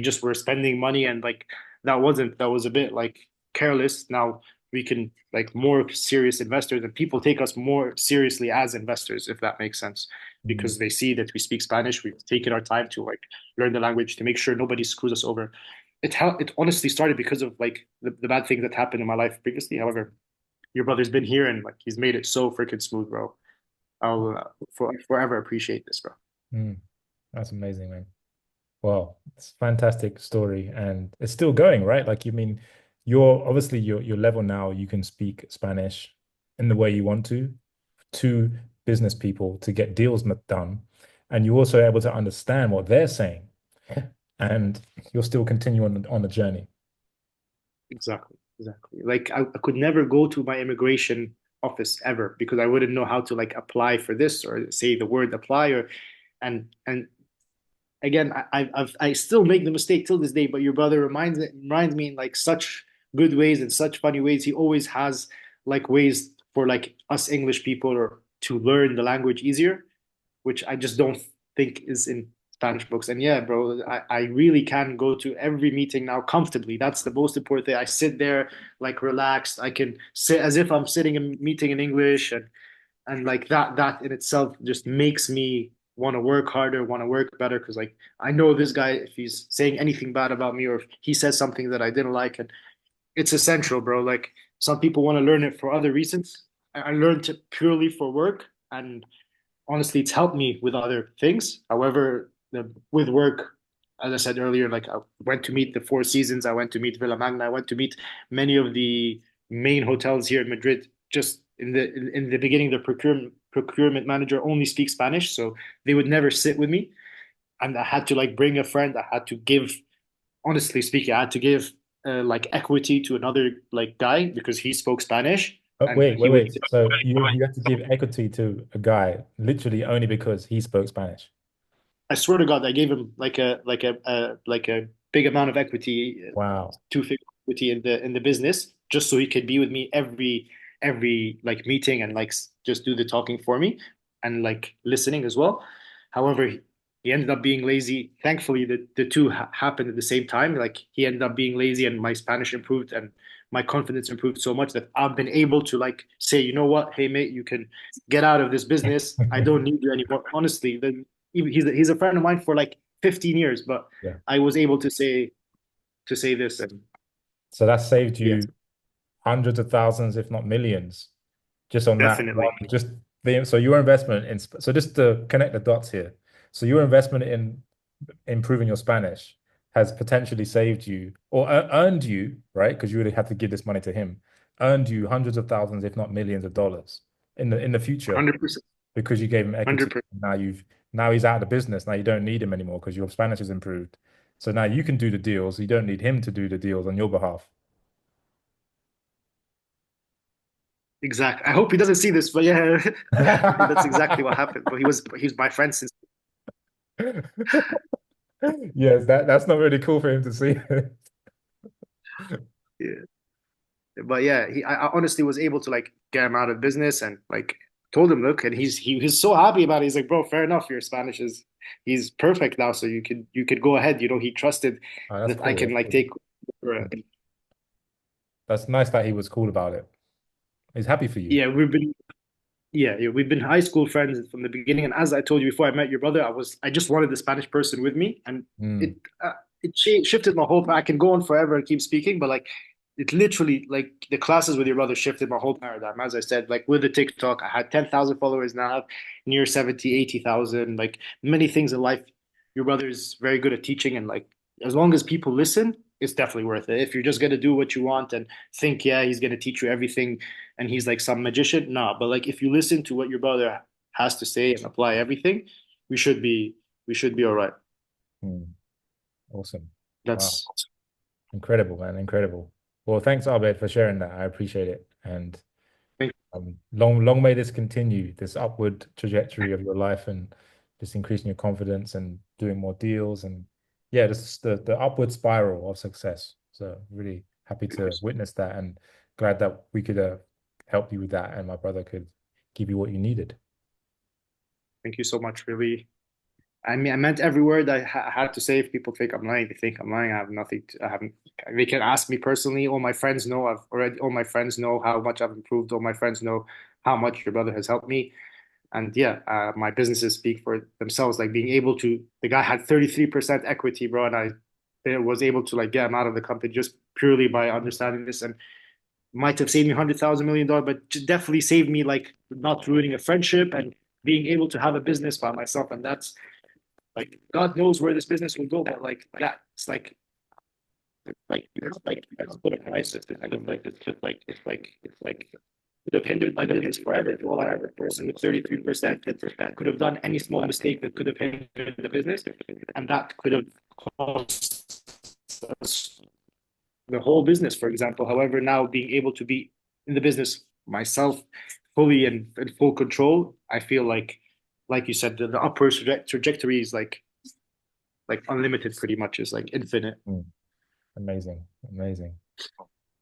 [SPEAKER 2] just were spending money, and like that was a bit like careless. Now we can like more serious investors, and people take us more seriously as investors, if that makes sense,
[SPEAKER 1] Mm.
[SPEAKER 2] because they see that we speak Spanish. We've taken our time to like learn the language to make sure nobody screws us over. It honestly started because of like the bad things that happened in my life previously. However, your brother's been here and like he's made it so freaking smooth, bro. I'll forever appreciate this, bro.
[SPEAKER 1] Mm. That's amazing, man. Well, it's a fantastic story and it's still going, right? Like you mean you're obviously your level now, you can speak Spanish in the way you want to business people to get deals done. And you're also able to understand what they're saying. And you'll still continue on the journey.
[SPEAKER 2] Exactly, exactly. Like I could never go to my immigration office ever because I wouldn't know how to like apply for this or say the word apply, or and again, I still make the mistake till this day. But your brother reminds me in like such good ways and such funny ways. He always has like ways for like us English people or to learn the language easier, which I just don't think is in Spanish books. And yeah, bro, I really can go to every meeting now comfortably. That's the most important thing. I sit there like relaxed. I can sit as if I'm sitting in a meeting in English, and like that in itself just makes me want to work harder, want to work better, because like I know this guy, if he's saying anything bad about me or if he says something that I didn't like, and it's essential, bro. Like, some people want to learn it for other reasons. I learned it purely for work, and honestly, it's helped me with other things. However, with work, as I said earlier, like I went to meet the Four Seasons, I went to meet Villa Magna, I went to meet many of the main hotels here in Madrid. Just in the beginning, the procurement manager only speaks Spanish, so they would never sit with me, and I had to like bring a friend. I had to give, honestly speaking, I had to give like equity to another like guy because he spoke Spanish,
[SPEAKER 1] Oh,
[SPEAKER 2] and
[SPEAKER 1] wait,
[SPEAKER 2] he
[SPEAKER 1] wait,
[SPEAKER 2] would.
[SPEAKER 1] wait. So you have to give equity to a guy literally only because he spoke Spanish.
[SPEAKER 2] I swear to God, I gave him like a big amount of equity,
[SPEAKER 1] Wow.
[SPEAKER 2] two-figure equity in the business, just so he could be with me every like meeting and like just do the talking for me and like listening as well. However, he ended up being lazy. Thankfully, the two happened at the same time. Like, he ended up being lazy, and my Spanish improved, and my confidence improved so much that I've been able to like say, you know what, hey mate, you can get out of this business. I don't need you anymore. Honestly, he's a friend of mine for like 15 years, but
[SPEAKER 1] Yeah.
[SPEAKER 2] I was able to say this, and
[SPEAKER 1] So that saved
[SPEAKER 2] yes,
[SPEAKER 1] you hundreds of thousands, if not millions, just on that
[SPEAKER 2] definitely.
[SPEAKER 1] one, just So your investment in so just to connect the dots here. So your investment in improving your Spanish has potentially saved you or earned you, right? Because you really had to give this money to him, earned you hundreds of thousands, if not millions of dollars in the future
[SPEAKER 2] 100%,
[SPEAKER 1] because you gave him equity.
[SPEAKER 2] 100%.
[SPEAKER 1] Now he's out of the business. Now you don't need him anymore because your Spanish has improved. So now you can do the deals. You don't need him to do the deals on your behalf.
[SPEAKER 2] Exactly. I hope he doesn't see this, but yeah, that's exactly what happened. But he was my friend since.
[SPEAKER 1] Yes, that's not really cool for him to see.
[SPEAKER 2] Yeah. But yeah, I honestly was able to like get him out of business and like told him, look, and he's so happy about it. He's like, bro, fair enough. Your Spanish is he's perfect now, so you could go ahead. He trusted
[SPEAKER 1] Oh, that's
[SPEAKER 2] that I
[SPEAKER 1] cool.
[SPEAKER 2] can
[SPEAKER 1] That's
[SPEAKER 2] like
[SPEAKER 1] cool.
[SPEAKER 2] take.
[SPEAKER 1] That's nice that he was cool about it. He's happy for you.
[SPEAKER 2] Yeah, we've been high school friends from the beginning. And as I told you before I met your brother, I just wanted the Spanish person with me, and it
[SPEAKER 1] Mm.
[SPEAKER 2] uh, shifted my whole. I can go on forever and keep speaking, but like it literally like the classes with your brother shifted my whole paradigm. As I said, like with the TikTok, I had 10,000 followers, now I have near 70, 80,000. Like many things in life, your brother is very good at teaching, and like as long as people listen, it's definitely worth it. If you're just gonna do what you want and think, yeah, he's gonna teach you everything and he's like some magician. No, but like if you listen to what your brother has to say and apply everything, we should be we should be all right.
[SPEAKER 1] Mm. Awesome. Wow.
[SPEAKER 2] That's
[SPEAKER 1] Incredible, man. Incredible. Well, thanks, Abed, for sharing that. I appreciate it. And
[SPEAKER 2] thank
[SPEAKER 1] long may this continue, this upward trajectory of your life and just increasing your confidence and doing more deals and yeah, just the upward spiral of success. So really happy
[SPEAKER 2] you.
[SPEAKER 1] to witness that and glad that we could help you with that and my brother could give you what you needed.
[SPEAKER 2] Thank you so much. Really, I mean, I meant every word I had to say. If people think I'm lying, they think I'm lying. I have nothing. I haven't. They can ask me personally. All my friends know. All my friends know how much I've improved. All my friends know how much your brother has helped me. And yeah, my businesses speak for themselves. Like being able to, the guy had 33% equity, bro, and I was able to like get him out of the company just purely by understanding this, and might have saved me $100,000 million, but definitely saved me like not ruining a friendship and being able to have a business by myself. And that's like God knows where this business will go, but like that, it's put a price. It's kind of like it's like could have hindered my business forever. Well, I have a person with 33% that could have done any small mistake that could have hindered the business, and that could have cost us the whole business, for example. However, now being able to be in the business myself, fully in full control, I feel like you said, the upward trajectory is like unlimited, pretty much, is like infinite.
[SPEAKER 1] Mm. Amazing. Amazing.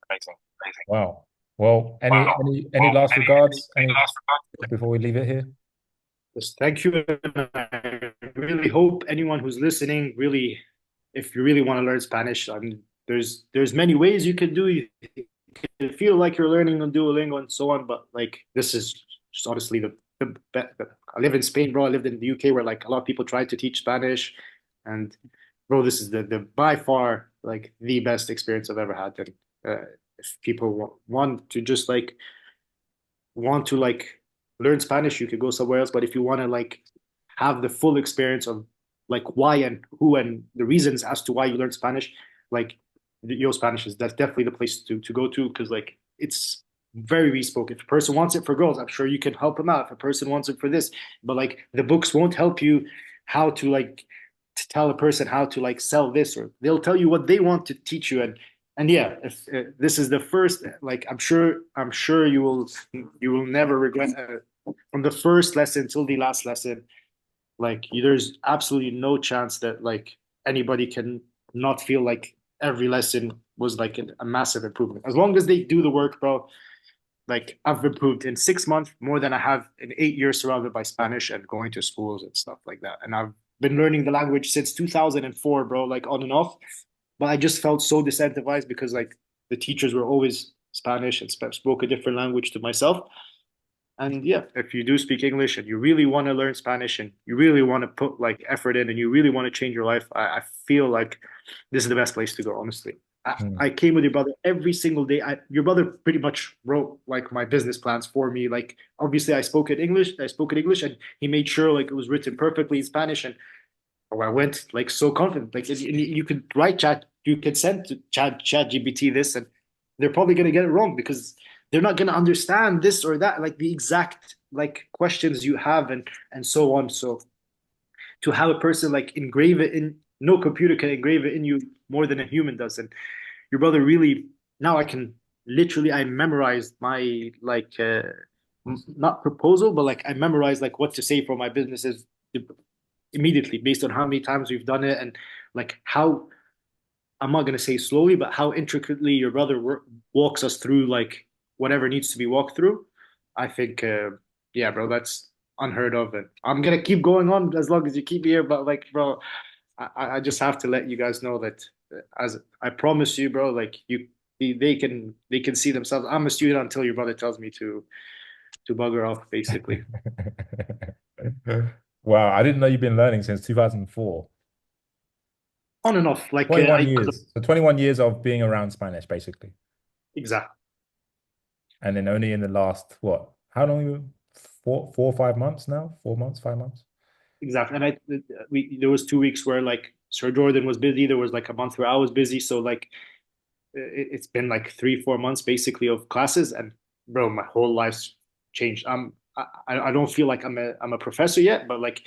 [SPEAKER 2] Amazing, amazing.
[SPEAKER 1] Wow. Well,
[SPEAKER 2] Wow.
[SPEAKER 1] any
[SPEAKER 2] Well,
[SPEAKER 1] last regards?
[SPEAKER 2] any
[SPEAKER 1] Any
[SPEAKER 2] last remarks?
[SPEAKER 1] before we leave it here?
[SPEAKER 2] Just thank you. I really hope anyone who's listening really, if you really want to learn Spanish, I mean, there's many ways you can do. You can feel like you're learning on Duolingo and so on, but like this is just honestly I live in Spain, bro. I lived in the UK where like a lot of people try to teach Spanish, and bro, this is the by far like the best experience I've ever had. And if people want to just like want to like learn Spanish, you could go somewhere else. But if you want to like have the full experience of like why and who and the reasons as to why you learn Spanish, like Yo Spanish is that's definitely the place to go to, because like it's very bespoke. If a person wants it for girls, I'm sure you can help them out. If a person wants it for this, but like the books won't help you how to like to tell a person how to like sell this, or they'll tell you what they want to teach you. And yeah, if this is the first, like I'm sure you will never regret from the first lesson till the last lesson. Like there's absolutely no chance that like anybody can not feel like every lesson was like a massive improvement. As long as they do the work, bro. Like I've improved in 6 months more than I have in 8 years surrounded by Spanish and going to schools and stuff like that. And I've been learning the language since 2004, bro, like on and off. But I just felt so disincentivized because like the teachers were always Spanish and spoke a different language to myself. And yeah, if you do speak English and you really want to learn Spanish and you really want to put like effort in and you really want to change your life, I feel like this is the best place to go, honestly.
[SPEAKER 1] Mm.
[SPEAKER 2] I came with your brother every single day. Your brother pretty much wrote like my business plans for me. Like obviously I spoke in English. I spoke in English, and he made sure like it was written perfectly in Spanish. And I went like so confident. Like you could write chat, you could send to chat GPT this, and they're probably gonna get it wrong because they're not gonna understand this or that, like the exact like questions you have and so on. So to have a person like engrave it in, no computer can engrave it in you more than a human does. And your brother really, now I can literally, I memorized my like not proposal, but like I memorized like what to say for my businesses immediately based on how many times we've done it, and like how, I'm not going to say slowly, but how intricately your brother walks us through like whatever needs to be walked through. I think, yeah, bro, that's unheard of. And I'm going to keep going on as long as you keep here. But like, bro, I just have to let you guys know that as I promise you, bro, like they can see themselves. I'm a student until your brother tells me to bugger off, basically.
[SPEAKER 1] Wow, I didn't know you've been learning since 2004.
[SPEAKER 2] On and off, like
[SPEAKER 1] 21 years. So 21 years of being around Spanish, basically.
[SPEAKER 2] exactly.
[SPEAKER 1] And then only in the last, what? How long? 4 or 5 months now? 4 months, 5 months?
[SPEAKER 2] Exactly. And we there was 2 weeks where like Sir Jordan was busy. There was like a month where I was busy. So like it's been like 3 4 months basically of classes, and bro, my whole life's changed. I don't feel like I'm a professor yet, but like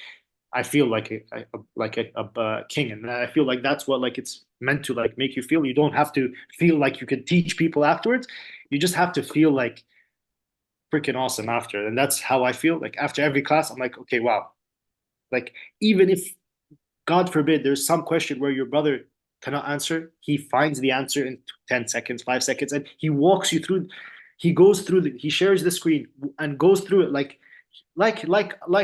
[SPEAKER 2] I feel like a king, and I feel like that's what like it's meant to like make you feel. You don't have to feel like you can teach people afterwards. You just have to feel like freaking awesome after, and that's how I feel. Like after every class, I'm like, okay, wow. Like even if God forbid there's some question where your brother cannot answer, he finds the answer in 10 seconds, 5 seconds, and he walks you through. He goes through he shares the screen and goes through it like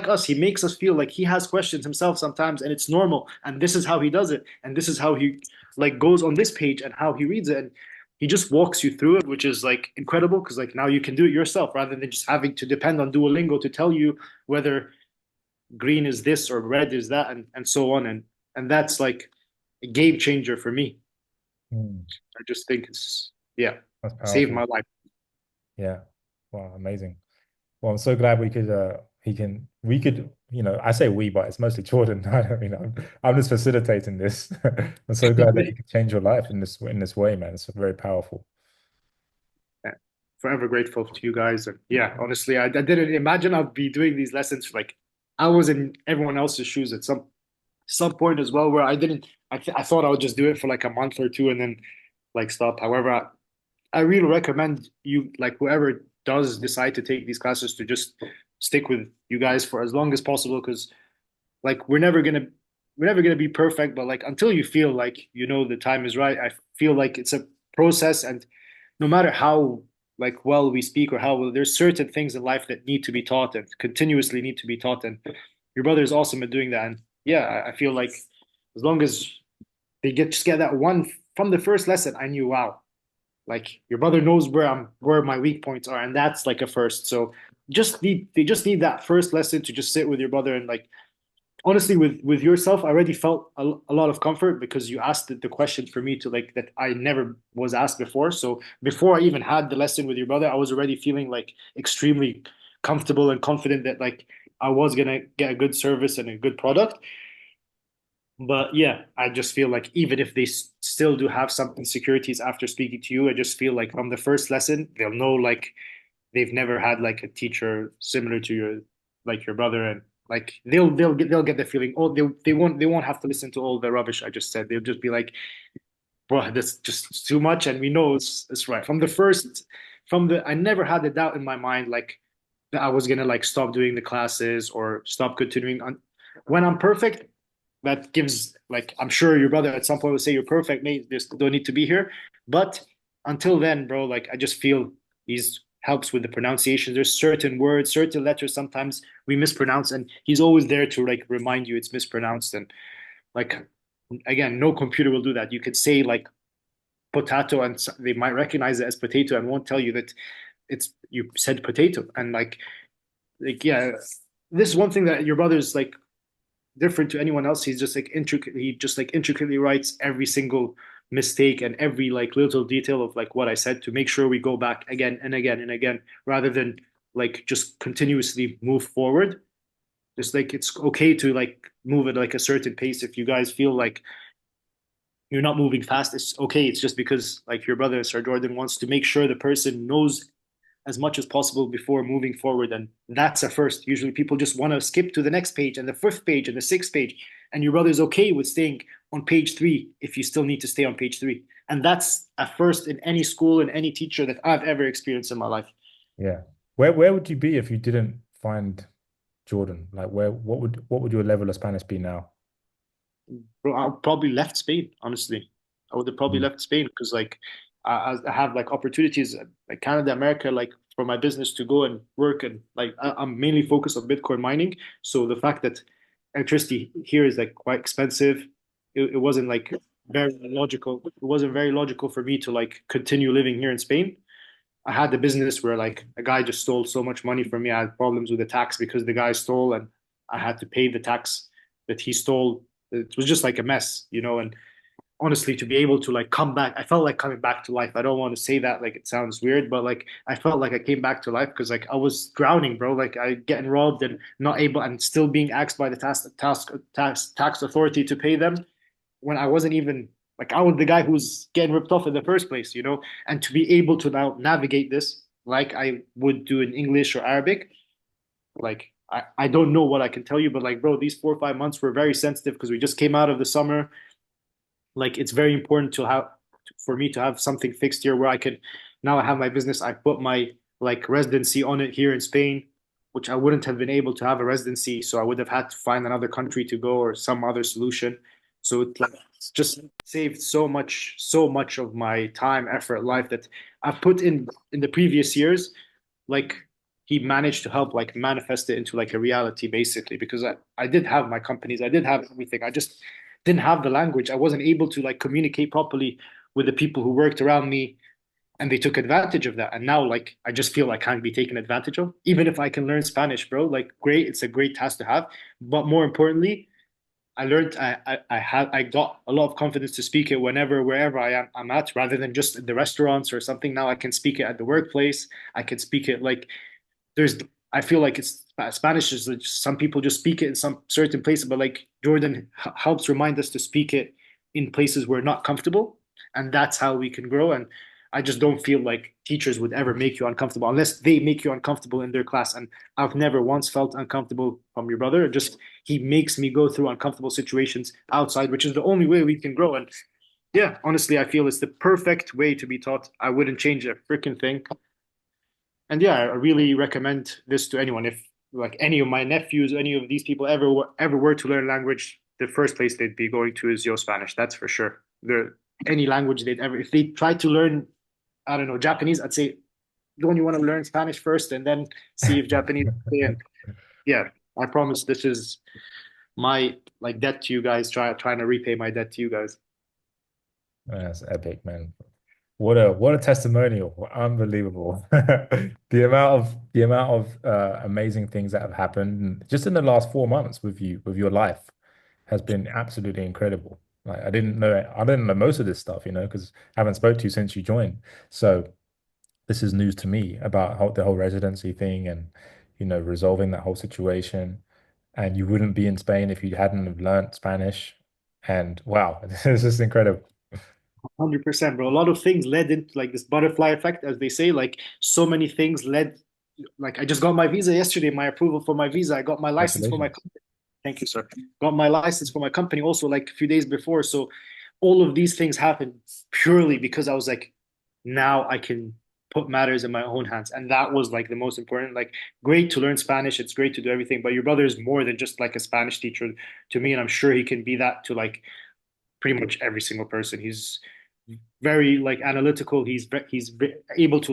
[SPEAKER 2] us. He makes us feel like he has questions himself sometimes, and it's normal. And this is how he does it, and this is how he like goes on this page and how he reads it, and he just walks you through it, which is like incredible because like now you can do it yourself rather than just having to depend on Duolingo to tell you whether green is this or red is that, and so on. And that's like a game changer for me.
[SPEAKER 1] Hmm,
[SPEAKER 2] I just think it's, yeah,
[SPEAKER 1] that's
[SPEAKER 2] saved
[SPEAKER 1] powerful.
[SPEAKER 2] my life.
[SPEAKER 1] Yeah. Wow, amazing. Well, I'm so glad we could we could, I say we, but it's mostly Jordan. I don't mean I'm just facilitating this. I'm so glad that you could change your life in this way, man. It's very powerful.
[SPEAKER 2] Yeah. Forever grateful to you guys. And yeah, honestly, I didn't imagine I'd be doing these lessons. Like I was in everyone else's shoes at some point as well, where I thought I would just do it for like a month or two and then like stop. However, I really recommend you, like whoever does decide to take these classes, to just stick with you guys for as long as possible, because like we're never gonna be perfect, but like until you feel like you know the time is right, I feel like it's a process. And no matter how like well we speak or how well, there's certain things in life that need to be taught and continuously need to be taught. And your brother is awesome at doing that. And yeah, I feel like as long as they get that one from the first lesson, I knew, wow, like your brother knows where my weak points are, and that's like a first. So they just need that first lesson to just sit with your brother. And like honestly, with yourself, I already felt a lot of comfort because you asked the question for me to like that I never was asked before. So before I even had the lesson with your brother, I was already feeling like extremely comfortable and confident that like I was gonna get a good service and a good product. But yeah, I just feel like even if they still do have some insecurities after speaking to you, I just feel like from the first lesson they'll know like they've never had like a teacher similar to your like your brother. And like they'll get the feeling, oh, they won't have to listen to all the rubbish I just said. They'll just be like, bro, that's just too much, and we know it's right from the first. From the I never had a doubt in my mind like that I was gonna like stop doing the classes or stop continuing on. When I'm perfect, that gives like, I'm sure your brother at some point will say you're perfect, mate, just don't need to be here. But until then, bro, like I just feel he's helps with the pronunciation. There's certain words, certain letters sometimes we mispronounce, and he's always there to like remind you it's mispronounced. And like again, no computer will do that. You could say like potato and they might recognize it as potato and won't tell you that it's you said potato. And like yeah, this is one thing that your brother's like different to anyone else. He's just like intricately writes every single mistake and every like little detail of like what I said to make sure we go back again and again and again rather than like just continuously move forward. Just like it's okay to like move at like a certain pace. If you guys feel like you're not moving fast, it's okay. It's just because like your brother Sir Jordan wants to make sure the person knows as much as possible before moving forward. And that's a first. Usually people just want to skip to the next page and the fifth page and the sixth page. And your brother's okay with staying on page three if you still need to stay on page three. And that's a first in any school and any teacher that I've ever experienced in my life.
[SPEAKER 1] Yeah. Where would you be if you didn't find Jordan? Like what would your level of Spanish be now?
[SPEAKER 2] Bro, I probably left Spain, honestly. I would have probably
[SPEAKER 1] Mm.
[SPEAKER 2] left Spain because like I have like opportunities like Canada, America, like for my business to go and work and like I'm mainly focused on Bitcoin mining. So the fact that electricity here is like quite expensive, it wasn't like very logical. It wasn't very logical for me to like continue living here in Spain. I had the business where like a guy just stole so much money from me. I had problems with the tax because the guy stole and I had to pay the tax that he stole. It was just like a mess, you know, and honestly to be able to like come back, I felt like coming back to life. I don't want to say that like it sounds weird, but like I felt like I came back to life because like I was drowning, bro. Like I getting robbed and not able and still being asked by the tax authority to pay them when I wasn't even like I was the guy who was getting ripped off in the first place, you know, and to be able to now navigate this like I would do in English or Arabic, like I don't know what I can tell you, but like bro, these 4 or 5 months were very sensitive because we just came out of the summer. Like it's very important to have for me to have something fixed here where I can now I have my business. I put my like residency on it here in Spain, which I wouldn't have been able to have a residency, so I would have had to find another country to go or some other solution. So it like it's just saved so much of my time, effort, life that I've put in the previous years. Like he managed to help like manifest it into like a reality basically because I did have my companies, I did have everything. I just didn't have the language. I wasn't able to like communicate properly with the people who worked around me and they took advantage of that. And now like I just feel I can't be taken advantage of. Even if I can learn Spanish, bro, like great, it's a great task to have. But more importantly, I learned I got a lot of confidence to speak it whenever wherever I'm at rather than just in the restaurants or something. Now I can speak it at the workplace. I can speak it like there's I feel like it's Spanish is like some people just speak it in some certain places, but like Jordan helps remind us to speak it in places we're not comfortable, and that's how we can grow. And I just don't feel like teachers would ever make you uncomfortable unless they make you uncomfortable in their class. And I've never once felt uncomfortable from your brother. Just he makes me go through uncomfortable situations outside, which is the only way we can grow. And yeah, honestly, I feel it's the perfect way to be taught. I wouldn't change a freaking thing. And yeah, I really recommend this to anyone. If like any of my nephews, any of these people ever were to learn language, the first place they'd be going to is Yo Spanish. That's for sure. There any language they'd ever if they try to learn, I don't know, Japanese, I'd say don't you want to learn Spanish first and then see if Japanese is okay? And yeah, I promise this is my like debt to you guys, trying to repay my debt to you guys.
[SPEAKER 1] That's epic, man. What a testimonial. Unbelievable. The amount of amazing things that have happened just in the last 4 months with your life has been absolutely incredible. Like I didn't know most of this stuff, because I haven't spoke to you since you joined. So this is news to me about the whole residency thing and resolving that whole situation. And you wouldn't be in Spain if you hadn't have learned Spanish. And wow, this is just incredible.
[SPEAKER 2] 100%, bro. A lot of things led into like this butterfly effect, as they say. Like so many things led. Like I just got my visa yesterday, my approval for my visa. I got my license for my
[SPEAKER 1] Congratulations.
[SPEAKER 2] company. Thank you, sir. Got my license for my company also like a few days before. So all of these things happened purely because I was like, now I can put matters in my own hands. And that was like the most important. Like great to learn Spanish. It's great to do everything, but your brother is more than just like a Spanish teacher to me. And I'm sure he can be that to like pretty much every single person. He's very like analytical. He's able to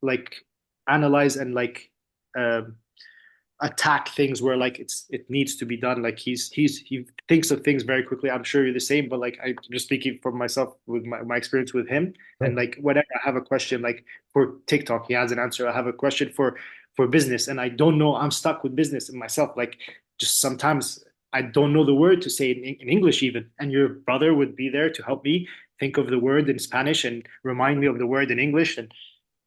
[SPEAKER 2] like analyze and like um, attack things where like it needs to be done. Like he thinks of things very quickly. I'm sure you're the same, but like I'm just speaking for myself with my experience with him. And
[SPEAKER 1] Cool.
[SPEAKER 2] like whenever I have a question, like for TikTok, he has an answer. I have a question for business, and I don't know. I'm stuck with business and myself. Like just sometimes. I don't know the word to say in English even, and your brother would be there to help me think of the word in Spanish and remind me of the word in English. And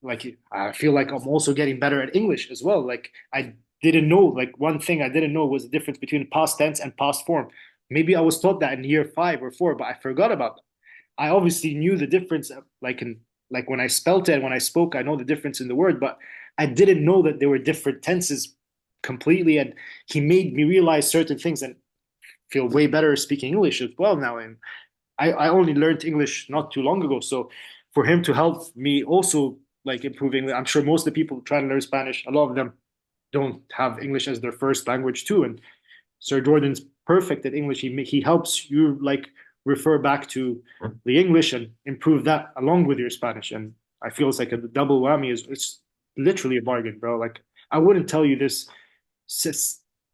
[SPEAKER 2] like I feel like I'm also getting better at English as well. Like I didn't know, like one thing I didn't know was the difference between past tense and past form. Maybe I was taught that in year 5 or 4, but I forgot about that. I obviously knew the difference, like when I spelt it and when I spoke, I know the difference in the word, but I didn't know that there were different tenses completely. And he made me realize certain things and feel way better speaking English as well now. And I only learned English not too long ago. So for him to help me also like improving, I'm sure most of the people trying to learn Spanish, a lot of them don't have English as their first language too. And Sir Jordan's perfect at English. He helps you like refer back to the English and improve that along with your Spanish. And I feel it's like a double whammy. It's literally a bargain, bro. Like I wouldn't tell you this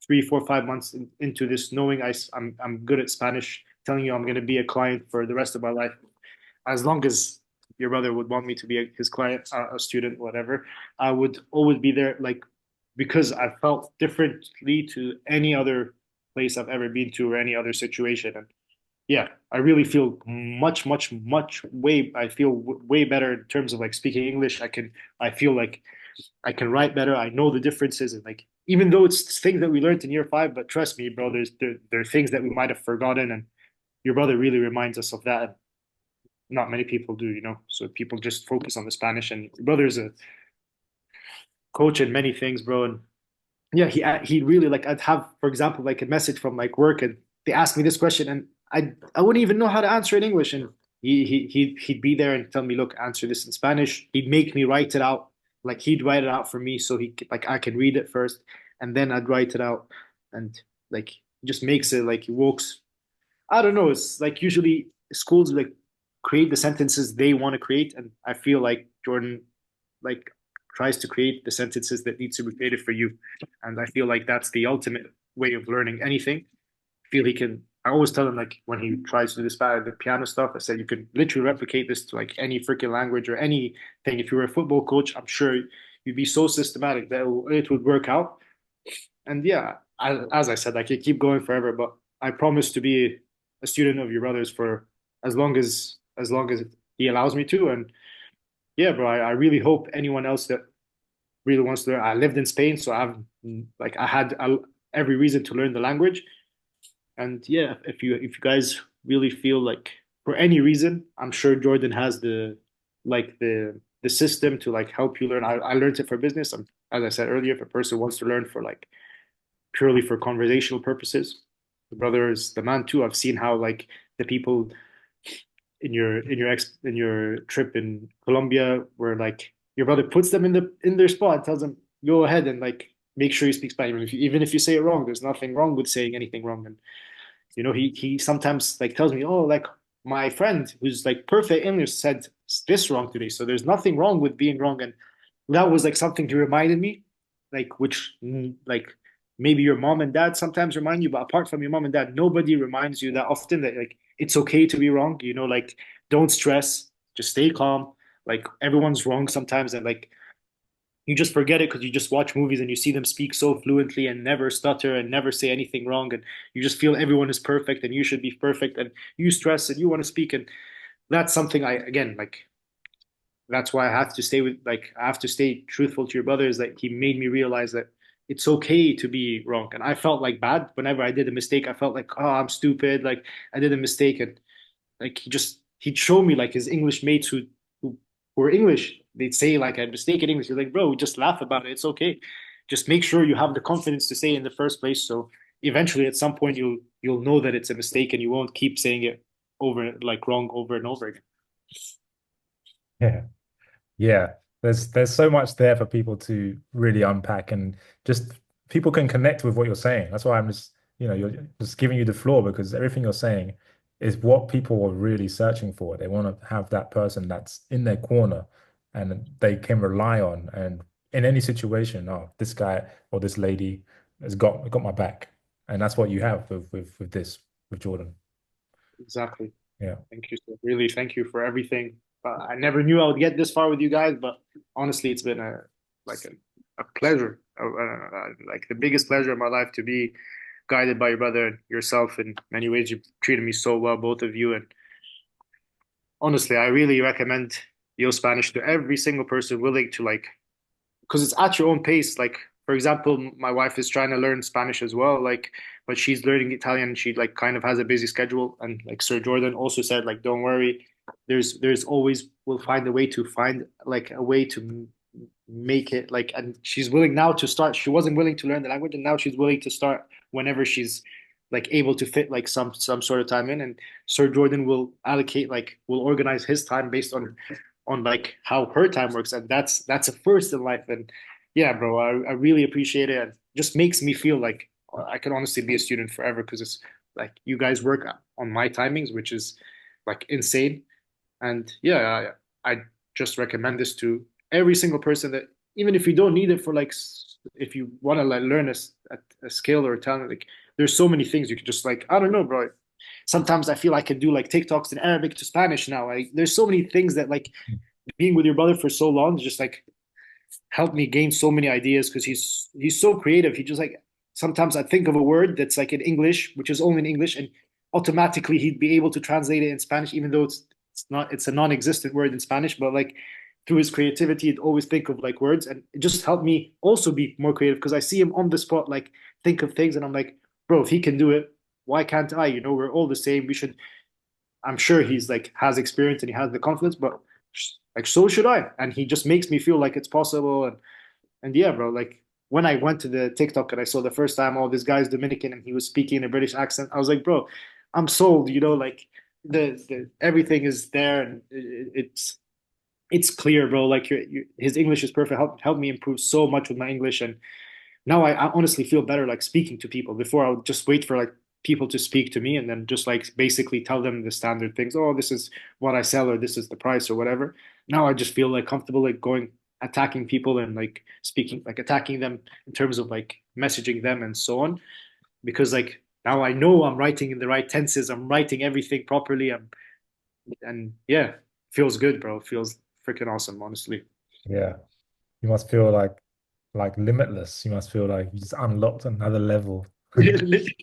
[SPEAKER 2] 3, 4, 5 months into this, knowing I'm good at Spanish, telling you I'm going to be a client for the rest of my life, as long as your brother would want me to be his client, a student, whatever, I would always be there, like because I felt differently to any other place I've ever been to or any other situation. And yeah, I really feel much, much, much way. I feel way better in terms of like speaking English. I feel like I can write better. I know the differences, and like even though it's things that we learned in year 5, but trust me, bro, there are things that we might have forgotten, and your brother really reminds us of that. Not many people do, you know. So people just focus on the Spanish, and your brother's a coach in many things, bro. And yeah, he really like I'd have, for example, like a message from like work, and they ask me this question, and I wouldn't even know how to answer in English, and he'd be there and tell me, look, answer this in Spanish. He'd make me write it out, like he'd write it out for me, so like I can read it first, and then I'd write it out, and like just makes it like he walks. I don't know. It's like usually schools like create the sentences they want to create, and I feel like Jordan like tries to create the sentences that needs to be created for you, and I feel like that's the ultimate way of learning anything. I feel he can. I always tell him like when he tries to do the piano stuff, I said you can literally replicate this to like any freaking language or anything. If you were a football coach, I'm sure you'd be so systematic that it would work out. And yeah, as I said, I could keep going forever, but I promise to be a student of your brother's for as long as he allows me to. And yeah, bro, I really hope anyone else that really wants to learn. I lived in Spain, so I had every reason to learn the language. And yeah, if you guys really feel like for any reason, I'm sure Jordan has the system to like help you learn. I learned it for business. As I said earlier, if a person wants to learn for like purely for conversational purposes, the brother is the man too. I've seen how like the people in your trip in Colombia where like your brother puts them in their spot and tells them go ahead and like make sure you speak Spanish. Even if you say it wrong, there's nothing wrong with saying anything wrong. And you know, he sometimes like tells me, oh, like my friend who's like perfect English said this wrong today. So there's nothing wrong with being wrong. And that was like something he reminded me, like which like maybe your mom and dad sometimes remind you, but apart from your mom and dad, nobody reminds you that often that like it's okay to be wrong. You know, like don't stress, just stay calm. Like everyone's wrong sometimes, and like you just forget it because you just watch movies and you see them speak so fluently and never stutter and never say anything wrong, and you just feel everyone is perfect and you should be perfect, and you stress and you want to speak. And that's something I again like that's why I have to stay with like I have to stay truthful to your brother, is that he made me realize that it's okay to be wrong. And I felt like bad whenever I did a mistake. I felt like, oh, I'm stupid, like I did a mistake. And like he'd show me like his English mates who were English, they'd say like a mistake in English. You're like, bro, just laugh about it, it's okay. Just make sure you have the confidence to say it in the first place, so eventually at some point you'll know that it's a mistake and you won't keep saying it over like wrong over and over again.
[SPEAKER 1] Yeah. Yeah, there's so much there for people to really unpack, and just people can connect with what you're saying. That's why I'm just, you're just giving you the floor, because everything you're saying is what people are really searching for. They want to have that person that's in their corner and they can rely on. And in any situation, oh, this guy or this lady has got my back. And that's what you have with this, with Jordan.
[SPEAKER 2] Exactly.
[SPEAKER 1] Yeah.
[SPEAKER 2] Thank you, sir. Really, thank you for everything. I never knew I would get this far with you guys, but honestly, it's been a pleasure, like the biggest pleasure of my life to be guided by your brother and yourself in many ways. You've treated me so well, both of you. And honestly, I really recommend Yo Spanish to every single person willing to like, because it's at your own pace. Like, for example, my wife is trying to learn Spanish as well, like, but she's learning Italian. She like kind of has a busy schedule, and like Sir Jordan also said, like, don't worry, there's always we'll find a way to find like a way to make it like, and she's willing now to start. She wasn't willing to learn the language, and now she's willing to start whenever she's like able to fit like some sort of time in. And Sir Jordan will allocate like will organize his time based on like how her time works, and that's a first in life. And yeah, bro, I really appreciate it. And just makes me feel like I can honestly be a student forever because it's like you guys work on my timings, which is like insane. And yeah, I just recommend this to every single person that even if you don't need it for like if you want to like learn a skill or a talent, like there's so many things you can just like I don't know, bro. Sometimes I feel I can do like TikToks in Arabic to Spanish now. Like there's so many things that like being with your brother for so long just like helped me gain so many ideas because he's so creative. He just like sometimes I think of a word that's like in English, which is only in English, and automatically he'd be able to translate it in Spanish, even though it's a non-existent word in Spanish. But like through his creativity, he'd always think of like words, and it just helped me also be more creative because I see him on the spot, like think of things, and I'm like, bro, if he can do it, why can't I? You know, we're all the same. We should. I'm sure he's like has experience and he has the confidence, but like so should I. And he just makes me feel like it's possible. And yeah, bro, like when I went to the TikTok and I saw the first time, oh, this guy's Dominican and he was speaking in a British accent, I was like, bro, I'm sold. You know, like the everything is there and it's clear, bro. Like his English is perfect. Helped me improve so much with my English, and now I honestly feel better like speaking to people. Before I would just wait for like people to speak to me and then just like basically tell them the standard things. Oh, this is what I sell or this is the price or whatever. Now I just feel like comfortable like going attacking people and like speaking like attacking them in terms of like messaging them and so on because like now I know I'm writing in the right tenses. I'm writing everything properly. And yeah, feels good, bro. Feels freaking awesome, honestly.
[SPEAKER 1] Yeah. You must feel like limitless. You must feel like you just unlocked another level.
[SPEAKER 2] Literally.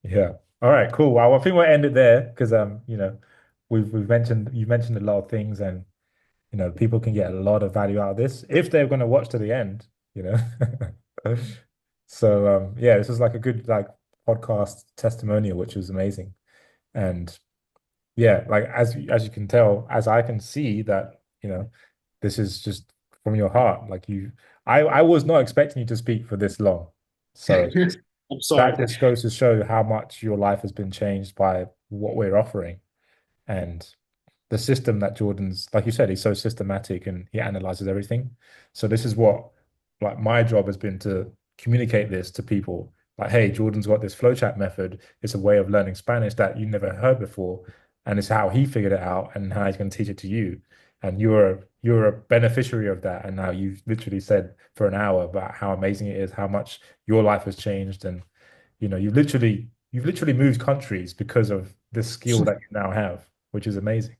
[SPEAKER 1] Yeah. All right, cool. Well, I think we'll end it there because we've mentioned you mentioned a lot of things and people can get a lot of value out of this if they're going to watch to the end, you know. So yeah, this was like a good like podcast testimonial, which was amazing. And yeah, like as you can tell, as I can see that, this is just from your heart. Like I was not expecting you to speak for this long. So
[SPEAKER 2] I'm
[SPEAKER 1] that
[SPEAKER 2] sorry.
[SPEAKER 1] just goes to show how much your life has been changed by what we're offering. And the system that Jordan's, like you said, he's so systematic and he analyzes everything. So this is what like my job has been to communicate this to people. Like, hey, Jordan's got this flowchart method. It's a way of learning Spanish that you never heard before. And it's how he figured it out and how he's going to teach it to you. And you're a beneficiary of that. And now you've literally said for an hour about how amazing it is, how much your life has changed. And you've literally moved countries because of the skill that you now have, which is amazing.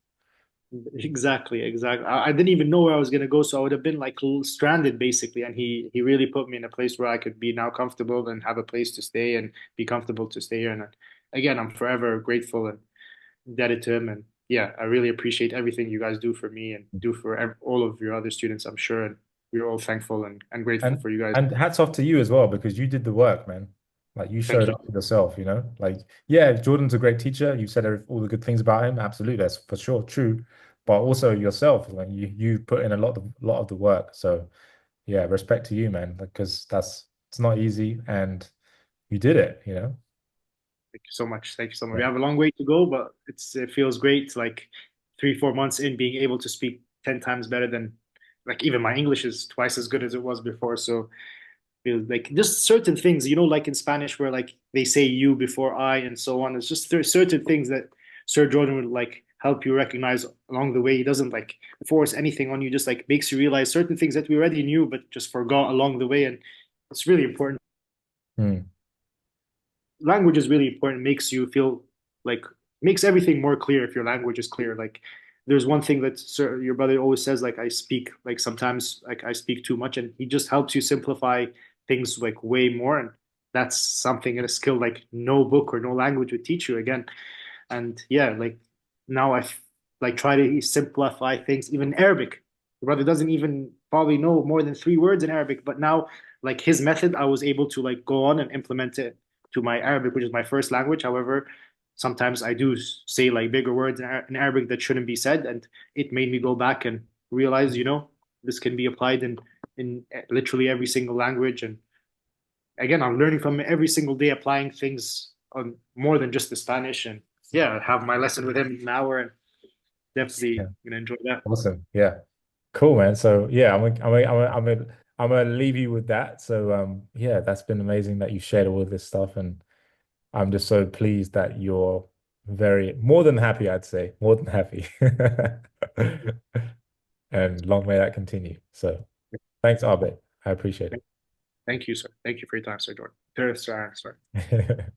[SPEAKER 2] Exactly, exactly. I didn't even know where I was gonna go, so I would have been like stranded basically. And he really put me in a place where I could be now comfortable and have a place to stay and be comfortable to stay here. And again, I'm forever grateful and indebted to him. And yeah, I really appreciate everything you guys do for me and do for all of your other students, I'm sure. And we're all thankful and grateful
[SPEAKER 1] And
[SPEAKER 2] for you guys.
[SPEAKER 1] and hats off to you as well because you did the work, man. Like you
[SPEAKER 2] Thank
[SPEAKER 1] showed
[SPEAKER 2] you.
[SPEAKER 1] up for yourself, you know? Like, yeah, Jordan's a great teacher. You said all the good things about him. Absolutely, that's for sure true. But also yourself, like you put in a lot of the work. So yeah, respect to you, man, because it's not easy and you did it.
[SPEAKER 2] Thank you so much. Thank you so much. We
[SPEAKER 1] Yeah.
[SPEAKER 2] have a long way to go, but it feels great. Like 3, 4 months in, being able to speak 10 times better than like even my English is twice as good as it was before. So feels like just certain things, like in Spanish where like they say you before I and so on. It's just there's certain things that Sir Jordan would like help you recognize along the way. He doesn't like force anything on you, just like makes you realize certain things that we already knew but just forgot along the way. And it's really important.
[SPEAKER 1] Hmm.
[SPEAKER 2] Language is really important. Makes you feel like makes everything more clear if your language is clear. Like there's one thing that your brother always says, like I speak like sometimes like I speak too much, and he just helps you simplify things like way more. And that's something and a skill like no book or no language would teach you again. And yeah, like now like try to simplify things. Even Arabic, the brother doesn't even probably know more than 3 words in Arabic, but now like his method, I was able to like go on and implement it to my Arabic, which is my first language. However, sometimes I do say like bigger words in Arabic that shouldn't be said, and it made me go back and realize, this can be applied in literally every single language. And again, I'm learning from every single day, applying things on more than just the Spanish. And yeah, I have my lesson with him in an hour, and
[SPEAKER 1] Yeah.
[SPEAKER 2] definitely gonna enjoy that.
[SPEAKER 1] Awesome. Yeah. Cool, man. So yeah, I'm gonna leave you with that. So yeah, that's been amazing that you shared all of this stuff, and I'm just so pleased that you're very more than happy, I'd say, more than happy. And long may that continue. So thanks, Abed. I appreciate
[SPEAKER 2] Thank you, sir. Thank you for your time, Sir Jordan. Sir,
[SPEAKER 1] it.